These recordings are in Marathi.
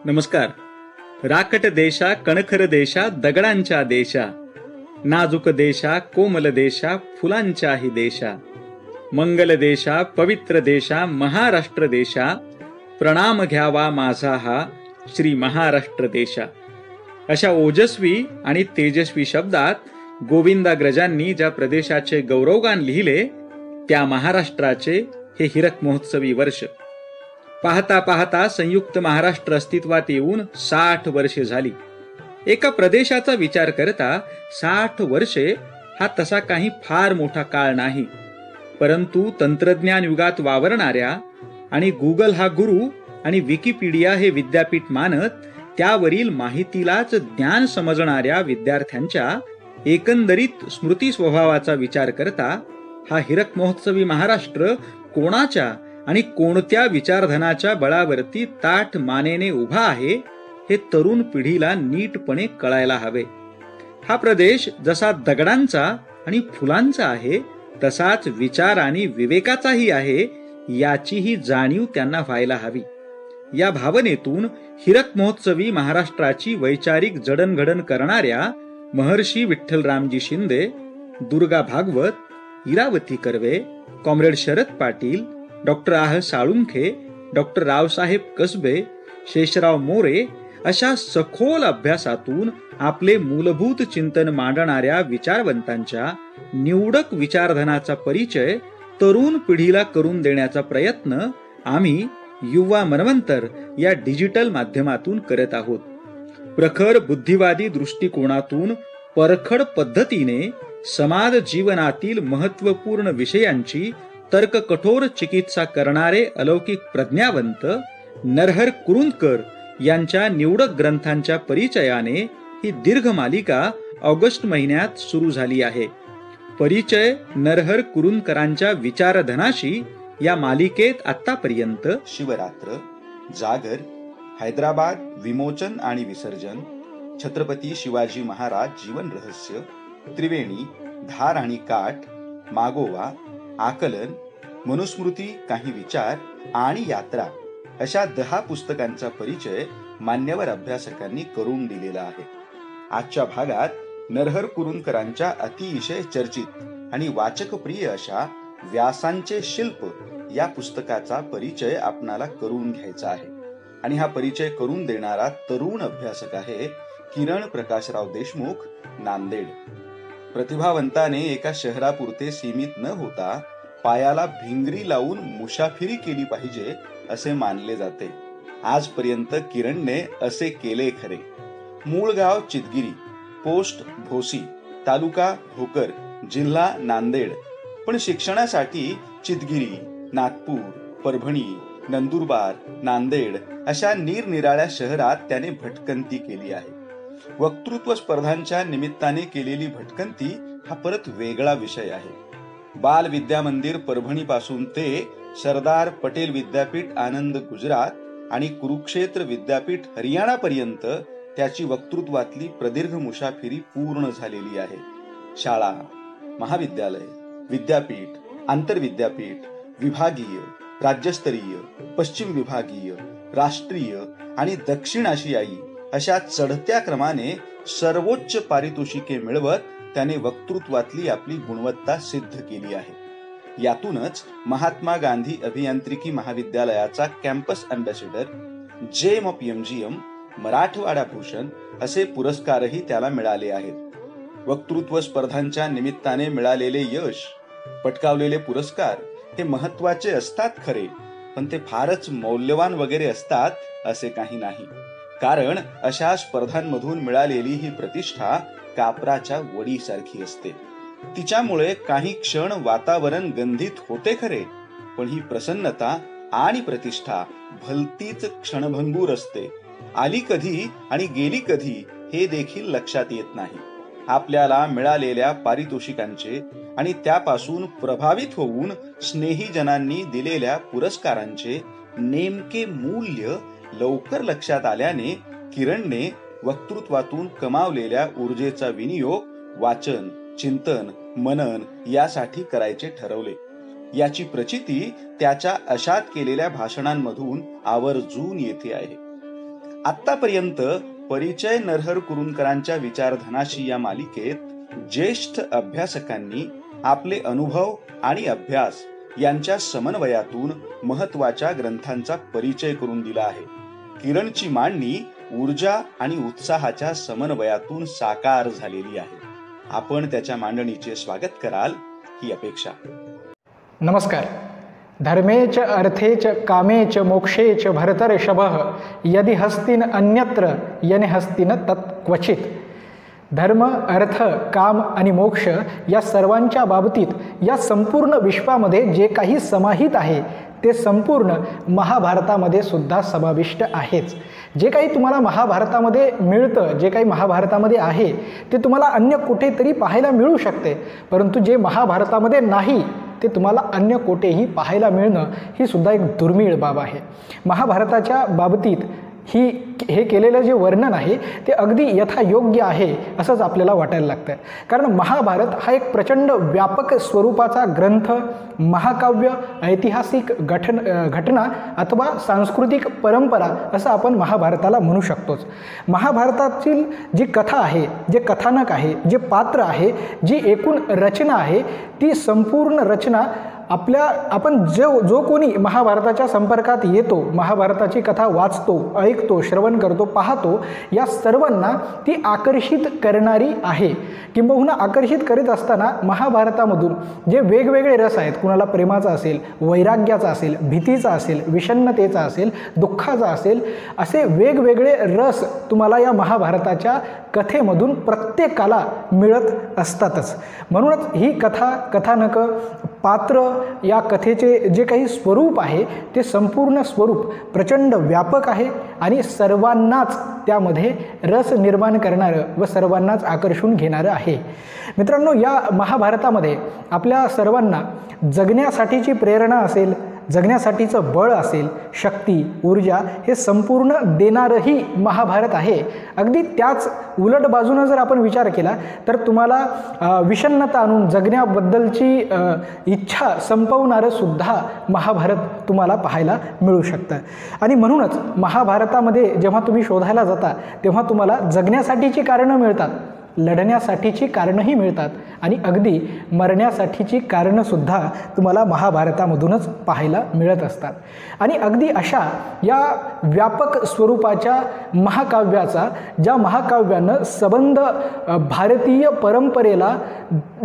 नमस्कार. राकट देशा कणखर देशा दगडांच्या देशा, नाजूक देशा कोमल देशा फुलांच्याही देशा, मंगल देशा पवित्र देशा महाराष्ट्र देशा, प्रणाम घ्यावा माझा हा श्री महाराष्ट्र देशा. अशा ओजस्वी आणि तेजस्वी शब्दात गोविंदाग्रजांनी ज्या प्रदेशाचे गौरवगान लिहिले त्या महाराष्ट्राचे हे हिरक महोत्सवी वर्ष. पाहता पाहता संयुक्त महाराष्ट्र अस्तित्वात येऊन 60 वर्षे झाली. एका प्रदेशाचा विचार करता 60 वर्षे हा तसा काही फार मोठा काळ नाही, परंतु तंत्रज्ञान युगात वावरणाऱ्या आणि गुगल हा गुरु आणि विकिपीडिया हे विद्यापीठ मानत त्यावरील माहितीलाच ज्ञान समजणाऱ्या विद्यार्थ्यांच्या एकंदरीत स्मृती स्वभावाचा विचार करता हा हिरक महोत्सवी महाराष्ट्र कोणाच्या आणि कोणत्या विचारधनाच्या बळावरती ताठ मानेने उभा आहे हे तरुण पिढीला नीटपणे कळायला हवे. हा प्रदेश जसा दगडांचा आणि फुलांचा आहे तसाच विचार आणि विवेकाचाही आहे याचीही जाणीव त्यांना व्हायला हवी. या भावनेतून हिरक महोत्सवी महाराष्ट्राची वैचारिक जडणघडण करणाऱ्या महर्षी विठ्ठलरामजी शिंदे, दुर्गा भागवत, इरावती कर्वे, कॉम्रेड शरद पाटील, डॉक्टर आह साळुंखे, डॉक्टर रावसाहेब कसबे, शेषराव मोरे अशा सखोल अभ्यासातून आपले मूलभूत चिंतन मांडणाऱ्या विचारवंतांच्या निवडक विचारधनाचा परिचय तरुण पिढीला करून देण्याचा प्रयत्न आम्ही युवा मनवंतर या डिजिटल माध्यमातून करत आहोत. प्रखर बुद्धिवादी दृष्टिकोनातून परखड पद्धतीने समाज जीवनातील महत्वपूर्ण विषयांची तर्क कठोर चिकित्सा करणारे अलौकिक प्रज्ञावंत नरहर कुरुंदकर यांच्या निवडक ग्रंथांच्या परिचयाने ही दीर्घ मालिका ऑगस्ट महिन्यात सुरू झाली आहे. परिचय नरहर कुरुंदकरांच्या विचारधनाशी या मालिकेत आतापर्यंत शिवरात्र, जागर, हैदराबाद विमोचन आणि विसर्जन, छत्रपती शिवाजी महाराज जीवन रहस्य, त्रिवेणी, धार आणि काठ, मागोवा, आकलन, मनुस्मृती, काही विचार आणि यात्रा अशा 10 पुस्तकांचा परिचय मान्यवर अभ्यासकांनी करून दिलेला आहे. आजच्या भागात नरहर कुरुंदकरांच्या अतिशय चर्चित आणि वाचकप्रिय अशा व्यासांचे शिल्प या पुस्तकाचा परिचय आपणाला करून घ्यायचा आहे. आणि हा परिचय करून देणारा तरुण अभ्यासक आहे किरण प्रकाशराव देशमुख, नांदेड. प्रतिभावंताने एका शहरापुरते सीमित न होता पायाला भिंगरी लावून मुसाफिरी केली पाहिजे असे मानले जाते. आजपर्यंत किरणने असे केले खरे. मूळ गाव चितगिरी, पोस्ट भोसी, तालुका भोकर, जिल्हा नांदेड. पण शिक्षणासाठी चितगिरी, नागपूर, परभणी, नंदुरबार, नांदेड अशा निरनिराळ्या शहरात त्याने भटकंती केली आहे. वक्तृत्व स्पर्धांच्या निमित्ताने केलेली भटकंती हा परत वेगळा विषय आहे. बाल विद्या मंदिर परभणी पासून ते सरदार पटेल विद्यापीठ आनंद गुजरात आणि कुरुक्षेत्र विद्यापीठ हरियाणा पर्यंत त्याची वक्तृत्वातली प्रदीर्घ मुसाफिरी पूर्ण झालेली आहे. शाळा, महाविद्यालय, विद्यापीठ, आंतरविद्यापीठ, विभागीय, राज्यस्तरीय, पश्चिम विभागीय, राष्ट्रीय आणि दक्षिण आशियाई अशा चढत्या क्रमाने सर्वोच्च पारितोषिके मिळवत त्याने वक्तृत्वातली आपली गुणवत्ता सिद्ध केली आहे. यातूनच महात्मा गांधी अभियांत्रिकी महाविद्यालयाचा campus ambassador, gem of MGM, Marathwada Bhushan असे पुरस्कारही त्याला मिळाले आहेत. वक्तृत्व स्पर्धांच्या निमित्ताने मिळालेले यश, पटकावलेले पुरस्कार हे महत्वाचे असतात खरे, पण ते फारच मौल्यवान वगैरे असतात असे काही नाही. कारण अशा स्पर्धांमधून मिळालेली ही प्रतिष्ठा कापराच्या वडीसारखी असते. तिच्यामुळे काही क्षण वातावरण गंधित होते खरे, पण ही प्रसन्नता आणि प्रतिष्ठा भलतीच क्षणभंगूर असते. आली कधी आणि गेली कधी हे देखील लक्षात येत नाही. आपल्याला मिळालेल्या पारितोषिकांचे आणि त्यापासून प्रभावित होऊन स्नेहीजनांनी दिलेल्या पुरस्कारांचे नेमके मूल्य लवकर लक्षात आल्याने किरणने वक्तृत्वातून कमावलेल्या ऊर्जेचा विनियोग वाचन, चिंतन, मनन यासाठी करायचे ठरवले. याची प्रचिती त्याच्या अशात केलेल्या भाषणांमधून आवर्जून येथे आहे. आतापर्यंत परिचय नरहर कुरुंदकरांच्या विचारधनाशी या मालिकेत ज्येष्ठ अभ्यासकांनी आपले अनुभव आणि अभ्यास यांच्या समन्वयातून महत्वाच्या ग्रंथांचा परिचय करून दिला आहे. किरणची मांडणी ऊर्जा आणि उत्साहाच्या समन्वयातून साकार झालेली आहे. आपण त्याच्या मांडणीचे स्वागत कराल ही अपेक्षा. नमस्कार. धर्मेच अर्थेच कामेच मोक्षेच भरतर्षभः यदि हस्तिन अन्यत्र यने हस्तिन तत्क्वचित. धर्म, अर्थ, काम आणि मोक्ष या सर्वांच्या बाबतीत या संपूर्ण विश्वामध्ये जे काही समाहित आहे ते संपूर्ण महाभारतामध्ये सुद्धा समाविष्ट आहेच. जे काही तुम्हाला महाभारतामध्ये मिळतं, जे काही महाभारतामध्ये आहे ते तुम्हाला अन्य कुठेतरी पाहायला मिळू शकते, परंतु जे महाभारतामध्ये नाही ते तुम्हाला अन्य कोठेही पाहायला मिळणं ही सुद्धा एक दुर्मिळ बाब आहे. महाभारताच्या बाबतीत हे केलेलं जे वर्णन आहे ते अगदी यथायोग्य आहे असंच आपल्याला वाटायला लागतं. कारण महाभारत हा एक प्रचंड व्यापक स्वरूपाचा ग्रंथ, महाकाव्य, ऐतिहासिक घटना अथवा सांस्कृतिक परंपरा असं आपण महाभारताला म्हणू शकतोच. महाभारतातील जी कथा आहे, जे कथानक आहे, जे पात्र आहे, जी एकूण रचना आहे ती संपूर्ण रचना आपण जो कोणी महाभारताच्या संपर्कात येतो, महाभारताची कथा वाचतो, ऐकतो, श्रवण करतो, पाहतो, या सर्वांना ती आकर्षित करणारी आहे. किंबहुना आकर्षित करीत असताना महाभारतामधून जे वेगवेगळे रस आहेत, कुणाला प्रेमाचा असेल, वैराग्याचा असेल, भीतीचा असेल, विषण्णतेचा असेल, दुःखाचा असेल, असे वेगवेगळे रस तुम्हाला या महाभारताच्या कथेमधून प्रत्येकाला मिळत असतातच. म्हणूनच ही कथानक, पात्र, या कथेचे जे काही स्वरूप आहे ते संपूर्ण स्वरूप प्रचंड व्यापक आहे आणि सर्वांनाच त्यामध्ये रस निर्माण करणारं व सर्वांनाच आकर्षून घेणारं आहे. मित्रांनो, या महाभारतामध्ये आपल्या सर्वांना जगण्यासाठीची प्रेरणा असेल, जगण्यासाठीचं बळ असेल, शक्ती, ऊर्जा हे संपूर्ण देणारंही महाभारत आहे. अगदी त्याच उलट बाजूनं जर आपण विचार केला तर तुम्हाला विषण्णता आणून जगण्याबद्दलची इच्छा संपवणारं सुद्धा महाभारत तुम्हाला पाहायला मिळू शकतं. आणि म्हणूनच महाभारतामध्ये जेव्हा तुम्ही शोधायला जाता तेव्हा तुम्हाला जगण्यासाठीची कारणं मिळतात, लढण्यासाठीची कारणंही मिळतात आणि अगदी मरण्यासाठीची कारणंसुद्धा तुम्हाला महाभारतामधूनच पाहायला मिळत असतात. आणि अगदी अशा या व्यापक स्वरूपाच्या महाकाव्याचा, ज्या महाकाव्यानं संबंध भारतीय परंपरेला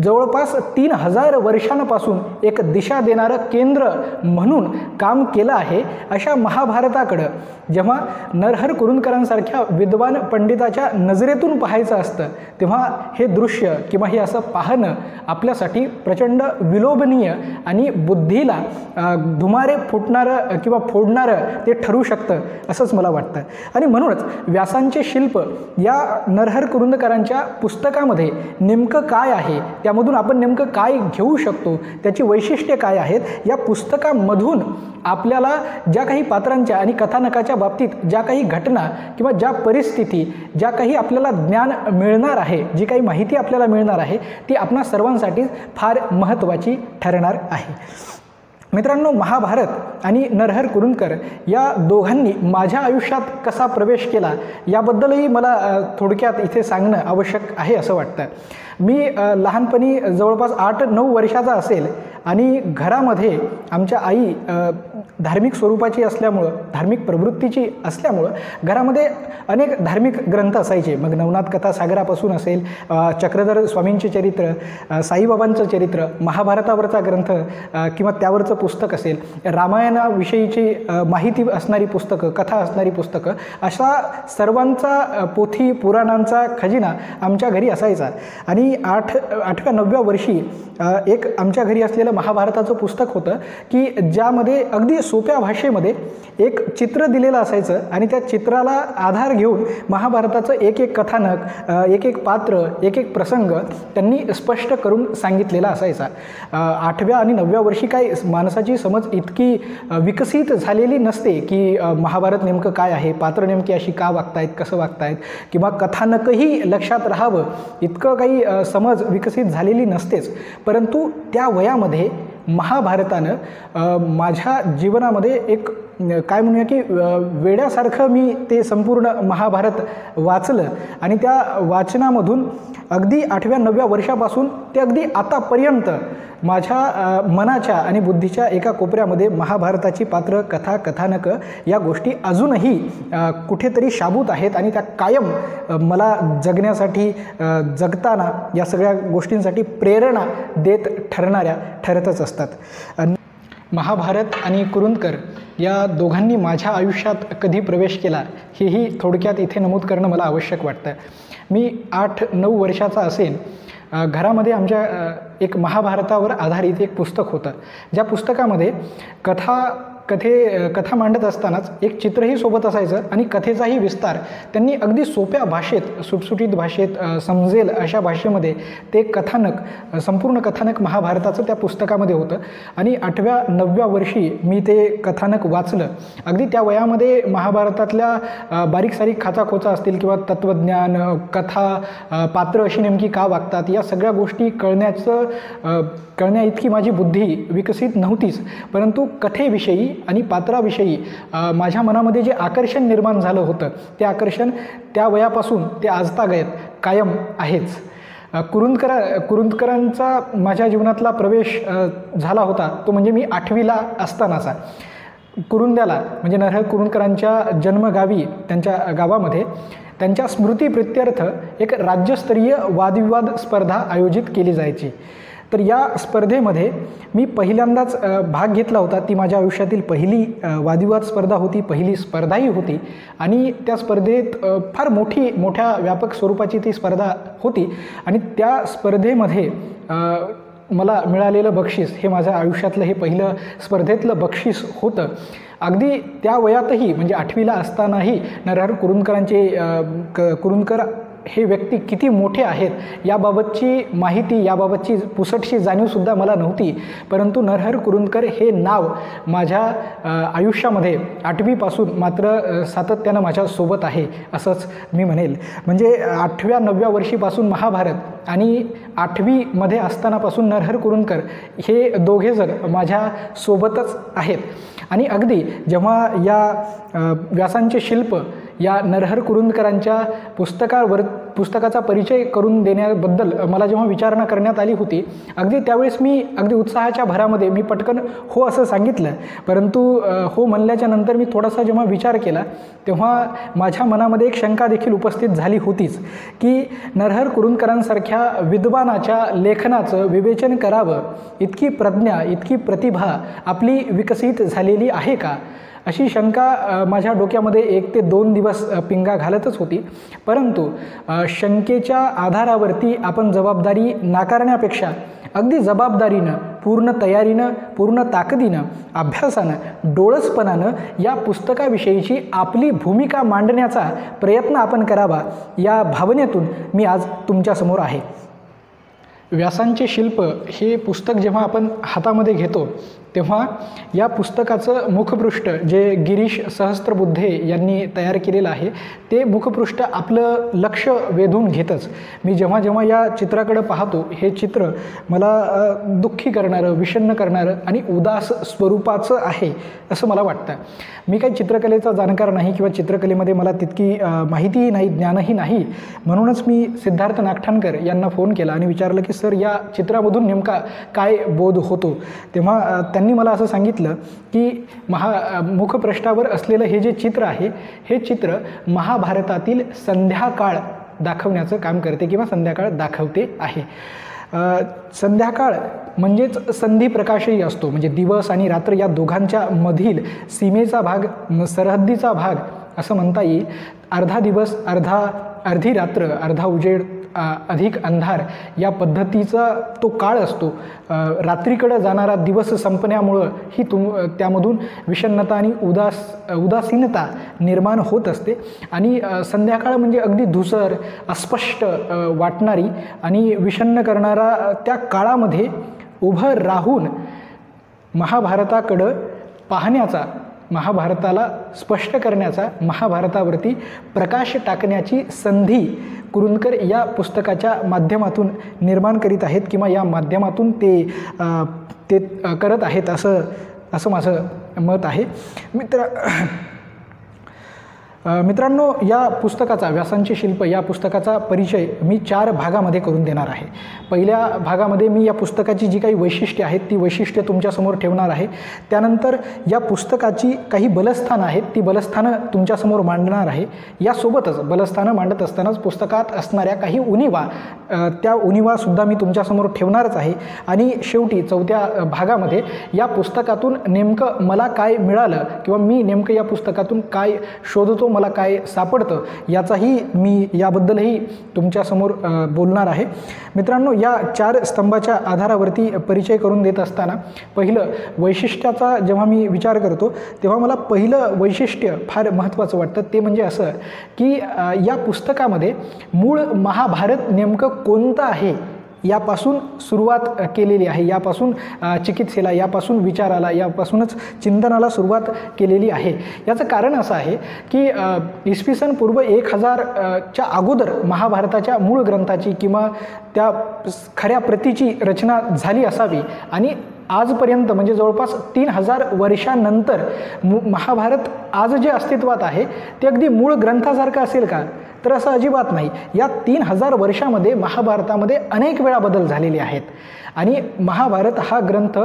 जवळपास 3000 वर्षांपासून एक दिशा देणारं केंद्र म्हणून काम केलं आहे, अशा महाभारताकडं जेव्हा नरहर कुरुंदकरांसारख्या विद्वान पंडिताच्या नजरेतून पाहायचं असतं तेव्हा हे दृश्य किंवा हे असं पाहणं आपल्यासाठी प्रचंड विलोभनीय आणि बुद्धीला धुमारे फुटणारं किंवा फोडणारं ते ठरू शकतं असंच मला वाटतं. आणि म्हणूनच व्यासांचे शिल्प या नरहर कुरुंदकरांच्या पुस्तकामध्ये नेमकं काय आहे, त्यामधून आपण नेमकं काय घेऊ शकतो, त्याची वैशिष्ट्ये काय आहेत, या पुस्तकामधून आपल्याला ज्या काही पात्रांच्या आणि कथानकाच्या बाबतीत ज्या काही घटना किंवा ज्या परिस्थिती, ज्या काही आपल्याला ज्ञान मिळणार आहे, जी काही माहिती आपल्याला मिळणार आहे ती आपणा सर्वांसाठी फार महत्त्वाची ठरणार आहे. मित्रांनो, महाभारत आणि नरहर कुरुंदकर या दोघांनी माझ्या आयुष्यात कसा प्रवेश केला याबद्दलही मला थोडक्यात इथे सांगणं आवश्यक आहे असं वाटतं. मी लहानपणी जवळपास 8-9 वर्षाचा असेल आणि घरामध्ये आमच्या आई धार्मिक स्वरूपाची असल्यामुळं, धार्मिक प्रवृत्तीची असल्यामुळं घरामध्ये अनेक धार्मिक ग्रंथ असायचे. मग नवनाथ कथा सागरापासून असेल, चक्रधर स्वामींचे चरित्र, साईबाबांचं चरित्र, महाभारतावरचा ग्रंथ किंवा त्यावरचं पुस्तक असेल, रामायणाविषयीची माहिती असणारी पुस्तकं, कथा असणारी पुस्तकं, अशा सर्वांचा पोथी पुराणांचा खजिना आमच्या घरी असायचा. आणि 8व्या-9व्या वर्षी एक आमच्या घरी असलेलं महाभारताचं पुस्तक होतं की ज्यामध्ये अगदी सोप्या भाषेमध्ये एक चित्र दिलेलं असायचं आणि त्या चित्राला आधार घेऊन महाभारताचं एक एक कथानक, एक एक पात्र, एक एक प्रसंग त्यांनी स्पष्ट करून सांगितलेला असायचा. 8व्या आणि 9व्या वर्षी काय माणसाची समज इतकी विकसित झालेली नसते की महाभारत नेमकं काय आहे, पात्र नेमकी अशी का वागतायत, कसं वागतायत, किंवा कथानकही लक्षात राहावं इतकं काही समज विकसित झालेली नसतेच. परंतु त्या वयामध्ये महाभारतानं माझ्या जीवनामध्ये एक काय म्हणूया की वेड्यासारखं मी ते संपूर्ण महाभारत वाचलं आणि त्या वाचनामधून अगदी 8व्या-9व्या वर्षापासून ते अगदी आतापर्यंत माझ्या मनाच्या आणि बुद्धीच्या एका कोपऱ्यामध्ये महाभारताची पात्र, कथा, कथानकं या गोष्टी अजूनही कुठेतरी शाबूत आहेत आणि त्या कायम मला जगण्यासाठी, जगताना या सगळ्या गोष्टींसाठी प्रेरणा देत ठरतच असतात. महाभारत आणि कुरुंदकर या दोघांनी माझ्या आयुष्यात कधी प्रवेश केला हेही थोडक्यात इथे नमूद करणं मला आवश्यक वाटतं. मी 8-9 वर्षाचा असेल. घरामध्ये आमच्या एक महाभारतावर आधारित एक पुस्तक होतं. ज्या पुस्तकामध्ये कथा मांडत असतानाच एक चित्रही सोबत असायचं आणि कथेचाही विस्तार त्यांनी अगदी सोप्या भाषेत, सुटसुटीत भाषेत समजेल अशा भाषेमध्ये ते संपूर्ण कथानक महाभारताचं त्या पुस्तकामध्ये होतं. आणि 8व्या-9व्या वर्षी मी ते कथानक वाचलं. अगदी त्या वयामध्ये महाभारतातल्या बारीक सारीक खाचाखोचा असतील किंवा तत्त्वज्ञान, कथा, पात्र अशी नेमकी का वागतात या सगळ्या गोष्टी कळण्या इतकी माझी बुद्धी विकसित नव्हतीच. परंतु कथेविषयी आणि पात्राविषयी माझ्या मनामध्ये जे आकर्षण निर्माण झालं होतं ते आकर्षण त्या वयापासून ते आजतागत कायम आहेच. कुरुंदकरांचा माझ्या जीवनातला प्रवेश झाला होता तो म्हणजे मी 8वीला असतानाचा. कुरुंद्याला म्हणजे नरहर कुरुंदकरांच्या जन्मगावी, त्यांच्या गावामध्ये त्यांच्या स्मृतीप्रित्यर्थ एक राज्यस्तरीय वादविवाद स्पर्धा आयोजित केली जायची. तर या स्पर्धेमध्ये मी पहिल्यांदाच भाग घेतला होता. ती माझ्या आयुष्यातील पहिली वादविवाद स्पर्धा होती, पहिली स्पर्धाही होती. आणि त्या स्पर्धेत फार मोठ्या व्यापक स्वरूपाची ती स्पर्धा होती. आणि त्या स्पर्धेमध्ये मला मिळालेलं बक्षीस हे माझ्या आयुष्यातलं हे पहिलं स्पर्धेतलं बक्षीस होतं. अगदी त्या वयातही म्हणजे 8वीला असतानाही नरहर कुरुंदकर हे व्यक्ती किती मोठे आहेत याबाबतची माहिती, याबाबतची पुसटशी जाणीवसुद्धा मला नव्हती. परंतु नरहर कुरुंदकर हे नाव माझ्या आयुष्यामध्ये 8वीपासून मात्र सातत्यानं माझ्यासोबत आहे असंच मी म्हणेल. म्हणजे 8व्या-9व्या वर्षीपासून महाभारत आणि 8वीमध्ये असतानापासून नरहर कुरुंदकर हे दोघेजण माझ्यासोबतच आहेत. आणि अगदी जेव्हा या व्यासांचे शिल्प या नरहर कुरुंदकरांच्या पुस्तकाचा परिचय करून देण्याबद्दल मला जेव्हा विचारणा करण्यात आली होती, अगदी त्यावेळेस मी अगदी उत्साहाच्या भरामध्ये मी पटकन हो असं सांगितलं. परंतु हो म्हणल्याच्या नंतर मी थोडासा जेव्हा विचार केला तेव्हा माझ्या मनामध्ये एक शंका देखील उपस्थित झाली होतीच की नरहर कुरुंदकरांसारख्या विद्वानाच्या लेखनाचं विवेचन करावं, इतकी प्रज्ञा, इतकी प्रतिभा आपली विकसित झालेली आहे का, अशी शंका माझ्या डोक्यामध्ये 1 ते 2 दिवस पिंगा घालतच होती. परंतु शंकेच्या आधारावरती आपण जबाबदारी नाकारण्यापेक्षा अगदी जबाबदारीनं, पूर्ण तयारीनं, पूर्ण ताकदीनं, अभ्यासानं, डोळसपणानं या पुस्तकाविषयीची आपली भूमिका मांडण्याचा प्रयत्न आपण करावा, या भावनेतून मी आज तुमच्यासमोर आहे. व्यासांचे शिल्प हे पुस्तक जेव्हा आपण हातामध्ये घेतो तेव्हा या पुस्तकाचं मुखपृष्ठ जे गिरीश सहस्त्रबुद्धे यांनी तयार केलेलं आहे ते मुखपृष्ठ आपलं लक्ष वेधून घेतच. मी जेव्हा या चित्राकडे पाहतो हे चित्र मला दुःखी करणारं, विषण्ण करणारं आणि उदास स्वरूपाचं आहे असं मला वाटतं. मी काही चित्रकलेचा जाणकार नाही किंवा चित्रकलेमध्ये मला तितकी माहितीही नाही, ज्ञानही नाही. म्हणूनच मी सिद्धार्थ नागठाणकर यांना फोन केला आणि विचारलं की सर या चित्रामधून नेमका काय बोध होतो. तेव्हा त्यांनी मला असं सांगितलं की मुखपृष्ठावर असलेलं हे जे चित्र आहे हे चित्र महाभारतातील संध्याकाळ दाखवण्याचं काम करते किंवा संध्याकाळ दाखवते आहे. संध्याकाळ म्हणजेच संधी प्रकाशही असतो, म्हणजे दिवस आणि रात्र या दोघांच्या मधील सीमेचा भाग, सरहद्दीचा भाग असं म्हणता येईल. अर्धा दिवस, अर्धी रात्र, अर्धा उजेड, अधिक अंधार या पद्धतीचा तो काळ असतो. रात्रीकडे जाणारा दिवस संपण्यामुळं ही त्यामधून विषण्णता आणि उदासीनता निर्माण होत असते. आणि संध्याकाळ म्हणजे अगदी धुसर, अस्पष्ट वाटणारी आणि विषण्ण करणारा त्या काळामध्ये उभं राहून महाभारताकडं पाहण्याचा, महाभारताला स्पष्ट करण्याचा, महाभारतावरती प्रकाश टाकण्याची संधी कुरूंदकर या पुस्तकाच्या माध्यमातून निर्माण करीत आहेत किंवा या माध्यमातून ते करत आहेत असं माझं मत आहे. मित्रांनो, या पुस्तकाचा व्यासांचे शिल्प या पुस्तकाचा परिचय मी 4 भागामध्ये करून देणार आहे. पहिल्या भागामध्ये मी या पुस्तकाची जी काही वैशिष्ट्ये आहेत ती वैशिष्ट्ये तुमच्यासमोर ठेवणार आहे. त्यानंतर या पुस्तकाची काही बलस्थानं आहेत ती बलस्थानं तुमच्यासमोर मांडणार आहे. यासोबतच बलस्थानं मांडत असतानाच पुस्तकात असणाऱ्या काही उणिवा, त्या उणिवासुद्धा मी तुमच्यासमोर ठेवणारच आहे. आणि शेवटी 4थ्या भागामध्ये या पुस्तकातून नेमकं मला काय मिळालं किंवा मी नेमकं या पुस्तकातून काय शोधतो, मला काय सापडतं, याचाही मी याबद्दलही तुमच्यासमोर बोलणार आहे. मित्रांनो, या 4 स्तंभाच्या आधारावरती परिचय करून देत असताना पहिलं वैशिष्ट्याचा जेव्हा मी विचार करतो तेव्हा मला पहिलं वैशिष्ट्य फार महत्त्वाचं वाटतं. ते म्हणजे असं की या पुस्तकामध्ये मूळ महाभारत नेमकं कोणतं आहे यापासून सुरुवात केलेली आहे. यापासून चिकित्सेला, यापासून विचाराला, यापासूनच चिंतनाला सुरुवात केलेली आहे. याचं कारण असं आहे की इसवी सन पूर्व 1000च्या अगोदर महाभारताच्या मूळ ग्रंथाची किंवा त्या खऱ्या प्रतीची रचना झाली असावी आणि आजपर्यंत म्हणजे जवळपास 3000 वर्षांनंतर महाभारत आज जे अस्तित्वात आहे ते अगदी मूळ ग्रंथासारखं असेल का, तर असं अजिबात नाही. या 3000 वर्षामध्ये महाभारतामध्ये अनेक वेळा बदल झालेले आहेत आणि महाभारत हा ग्रंथ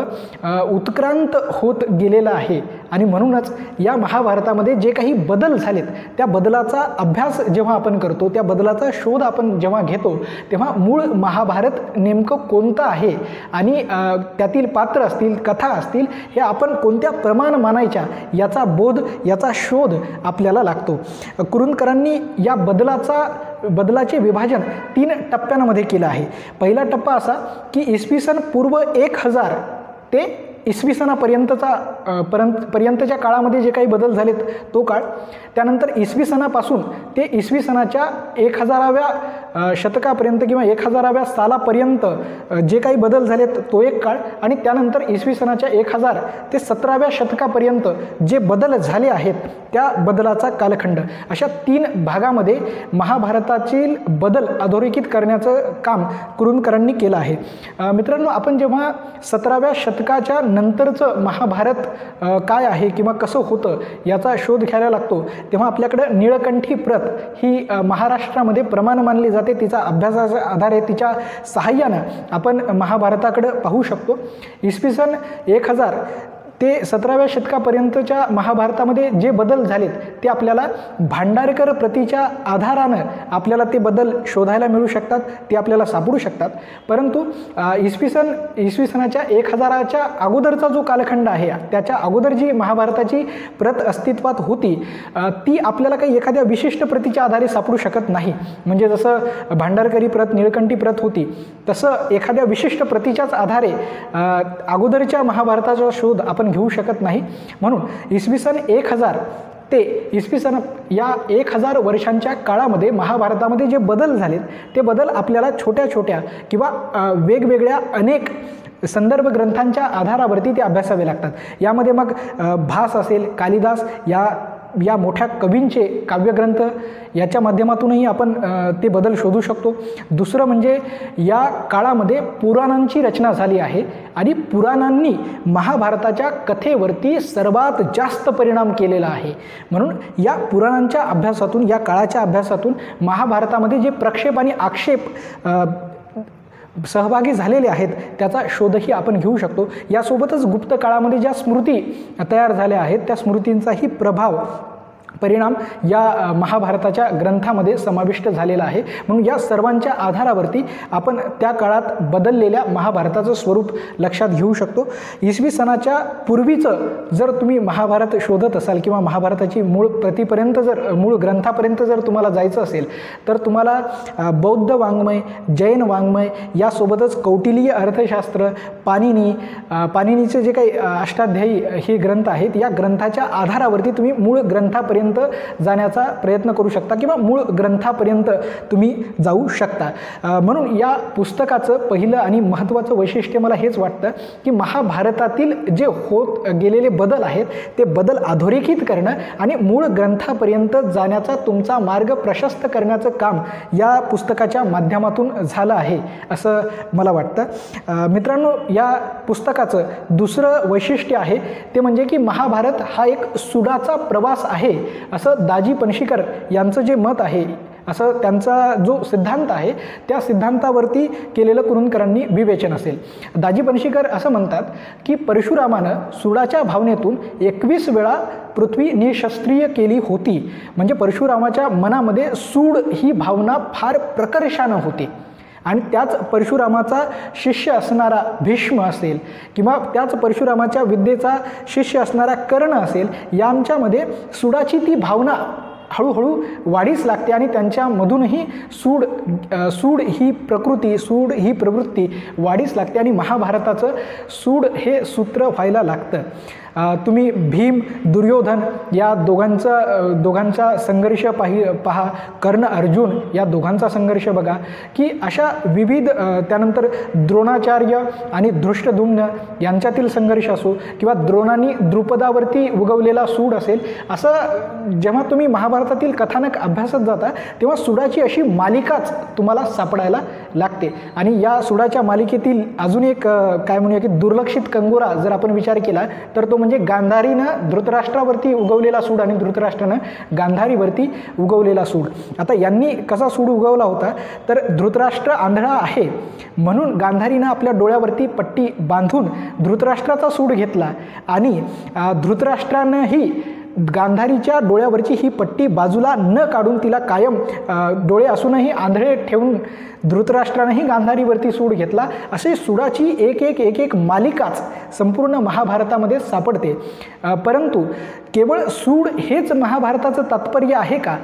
उत्क्रांत होत गेलेला आहे. आणि म्हणूनच या महाभारतामध्ये जे काही बदल झालेत त्या बदलाचा अभ्यास जेव्हा आपण करतो, त्या बदलाचा शोध आपण जेव्हा घेतो, तेव्हा मूळ महाभारत नेमकं कोणतं आहे आणि त्यातील पात्र असतील, कथा असतील, हे आपण कोणत्या प्रमाण मानायच्या याचा बोध, याचा शोध आपल्याला लागतो. कुरूंदकरांनी या बदलाचे विभाजन 3 टप्प्यांमध्ये केलं आहे. पहिला टप्पा असा की इसवी सन पूर्व 1000 ते इसवी सनापर्यंतच्या काळामध्ये जे काही बदल झालेत तो काळ. त्यानंतर इसवी सनापासून ते इसवी सनाच्या 1000व्या शतकापर्यंत किंवा 1000व्या सालापर्यंत जे काही बदल झालेत तो एक काळ. आणि त्यानंतर इसवी सनाच्या 1000 ते 17व्या शतकापर्यंत जे बदल झाले आहेत त्या बदलाचा कालखंड. अशा 3 भागामध्ये महाभारतातील बदल अधोरेखित करण्याचं काम कुरूंदकरांनी केलं आहे. मित्रांनो, आपण जेव्हा 17व्या शतकाच्या नंतरचं महाभारत काय आहे किंवा कसं होतं याचा शोध घ्यायला लागतो, तेव्हा आपल्याकडं निळकंठी प्रत ही महाराष्ट्रामध्ये प्रमाण मानली जाते. तिचा अभ्यासाच्या आधारे, तिच्या सहाय्यानं आपण महाभारताकडं पाहू शकतो. इसवी सन 1000 ते 17व्या शतकापर्यंतच्या महाभारतामध्ये जे बदल झालेत ते आपल्याला भांडारकर प्रतीच्या आधारानं आपल्याला ते बदल शोधायला मिळू शकतात, ते आपल्याला सापडू शकतात. परंतु इसवी सनाच्या 1000च्या अगोदरचा जो कालखंड आहे, त्याच्या अगोदर जी महाभारताची प्रत अस्तित्वात होती ती आपल्याला काही एखाद्या विशिष्ट प्रतीच्या आधारे सापडू शकत नाही. म्हणजे जसं भांडारकरी प्रत, निळकंठी प्रत होती, तसं एखाद्या विशिष्ट प्रतीच्याच आधारे अगोदरच्या महाभारताचा शोध आपण घेऊ शकत नाही. म्हणून इसवी सन 1000 ते इसवी सन या 1000 वर्षांच्या काळामध्ये महाभारतामध्ये जे बदल झालेत ते बदल आपल्याला छोट्या छोट्या किंवा वेगवेगळ्या अनेक संदर्भ ग्रंथांच्या आधारावरती ते अभ्यासावे लागतात. यामध्ये मग भास असेल, कालिदास या मोठ्या कवींचे काव्यग्रंथ याच्या माध्यमातूनही आपण ते बदल शोधू शकतो. दुसरं म्हणजे या काळामध्ये पुराणांची रचना झाली आहे आणि पुराणांनी महाभारताच्या कथेवरती सर्वात जास्त परिणाम केलेला आहे. म्हणून या पुराणांच्या अभ्यासातून, या काळाच्या अभ्यासातून महाभारतामध्ये जे प्रक्षेप आणि आक्षेप सहभागी झालेले आहेत त्याचा शोधही आपण घेऊ शकतो. यासोबतच गुप्त काळामध्ये ज्या स्मृती तयार झाल्या आहेत त्या स्मृतींचाही परिणाम या महाभारताच्या ग्रंथामध्ये समाविष्ट झालेला आहे. म्हणून या सर्वांच्या आधारावरती आपण त्या काळात बदललेल्या महाभारताचं स्वरूप लक्षात घेऊ शकतो. इसवी सनाच्या पूर्वीचं जर तुम्ही महाभारत शोधत असाल किंवा महाभारताची मूळ प्रतीपर्यंत मूळ ग्रंथापर्यंत जर तुम्हाला जायचं असेल तर तुम्हाला बौद्ध वाङ्मय, जैन वाङ्मय, यासोबतच कौटिल्य अर्थशास्त्र, पाणिनीचे जे काही अष्टाध्यायी हे ग्रंथ आहेत, या ग्रंथाच्या आधारावरती तुम्ही मूळ ग्रंथापर्यंत ग्रंथापर्यंत जाण्याचा प्रयत्न करू शकता किंवा मूळ ग्रंथापर्यंत तुम्ही जाऊ शकता. म्हणून या पुस्तकाचं पहिलं आणि महत्त्वाचं वैशिष्ट्य मला हेच वाटतं की महाभारतातील जे होत गेलेले बदल आहेत ते बदल अधोरेखित करणं आणि मूळ ग्रंथापर्यंत जाण्याचा तुमचा मार्ग प्रशस्त करण्याचं काम या पुस्तकाच्या माध्यमातून झालं आहे असं मला वाटतं. मित्रांनो, या पुस्तकाचं दुसरं वैशिष्ट्य आहे ते म्हणजे की महाभारत हा एक सुडाचा प्रवास आहे असं दाजी पणशीकर यांचं जे मत आहे, असं त्यांचा जो सिद्धांत आहे त्या सिद्धांतावरती केलेलं कुरूंदकरांनी विवेचन असेल. दाजी पणशीकर असं म्हणतात की परशुरामानं सुडाच्या भावनेतून 21 वेळा पृथ्वी निशस्त्रीय केली होती. म्हणजे परशुरामाच्या मनामध्ये सूड ही भावना फार प्रकर्षानं होती आणि त्याच परशुरामाचा शिष्य असणारा भीष्म असेल किंवा त्याच परशुरामाच्या विद्येचा शिष्य असणारा कर्ण असेल, यांच्यामध्ये सुडाची ती भावना हळूहळू वाढीस लागते आणि त्यांच्यामधूनही सूड ही प्रकृती, सूड ही प्रवृत्ती वाढीस लागते आणि महाभारताचं सूड हे सूत्र व्हायला लागतं. तुम्ही भीम दुर्योधन या दोघांचा संघर्ष पहा, कर्ण अर्जुन या दोघांचा संघर्ष बघा की अशा विविध, त्यानंतर द्रोणाचार्य आणि धृष्टद्युम्न यांच्यातील संघर्ष असो किंवा द्रोणांनी द्रुपदावरती उगवलेला सूड असेल, असं जेव्हा तुम्ही महाभारतातील कथानक अभ्यासत जाता तेव्हा सुडाची अशी मालिकाच तुम्हाला सापडायला लागते. आणि या सुडाच्या मालिकेतील अजून एक काय म्हणूया की दुर्लक्षित कंगोरा जर आपण विचार केला तर तो म्हणजे गांधारीनं धृतराष्ट्रावरती उगवलेला सूड आणि धृतराष्ट्रानं गांधारीवरती उगवलेला सूड. आता यांनी कसा सूड उगवला होता तर धृतराष्ट्र आंधळा आहे म्हणून गांधारीनं आपल्या डोळ्यावरती पट्टी बांधून धृतराष्ट्राचा सूड घेतला आणि धृतराष्ट्रानंही गांधारीच्या डोळ्यावरची ही पट्टी बाजूला न काढून तिला कायम डोळे असूनही आंधळे ठेवून धृतराष्ट्रानंही गांधारीवरती सूड घेतला. असे सूडाची एक मालिकाच संपूर्ण महाभारतामध्ये सापडते. परंतु केवळ सूड हेच महाभारताचं तात्पर्य आहे का?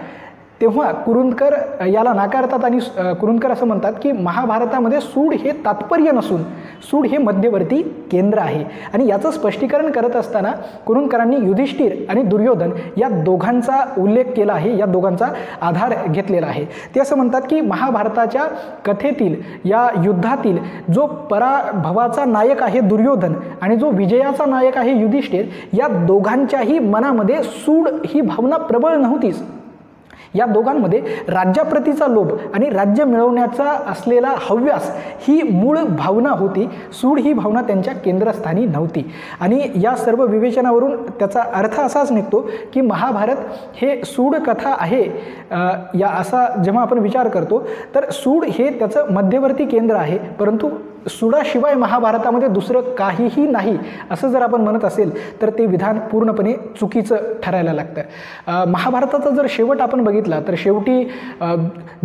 तेव्हा कुरूंदकर याला नाकारतात आणि कुरूंदकर असं म्हणतात की महाभारतामध्ये सूड हे तात्पर्य नसून सूड हे मध्यवर्ती केंद्र आहे. आणि याचं स्पष्टीकरण करत असताना कुरूंदकरांनी युधिष्ठिर आणि दुर्योधन या दोघांचा उल्लेख केला आहे, या दोघांचा आधार घेतलेला आहे. ते असं म्हणतात की महाभारताच्या कथेतील या युद्धातील जो पराभवाचा नायक आहे दुर्योधन आणि जो विजयाचा नायक आहे युधिष्ठिर, या दोघांच्याही मनामध्ये सूड ही भावना प्रबळ नव्हतीच. या दोघांमध्ये राज्याप्रतीचा लोभ आणि राज्य मिळवण्याचा असलेला हव्यास ही मूळ भावना होती. सूड ही भावना त्यांच्या केंद्रस्थानी नव्हती. आणि या सर्व विवेचनावरून त्याचा अर्थ असाच निघतो की महाभारत हे सूड कथा आहे या असा जेव्हा आपण विचार करतो तर सूड हे त्याचं मध्यवर्ती केंद्र आहे, परंतु सुडाशिवाय महाभारतामध्ये दुसरं काहीही नाही असं जर आपण म्हणत असेल तर ते विधान पूर्णपणे चुकीचं ठरायला लागतं. महाभारताचा जर शेवट आपण बघितला तर शेवटी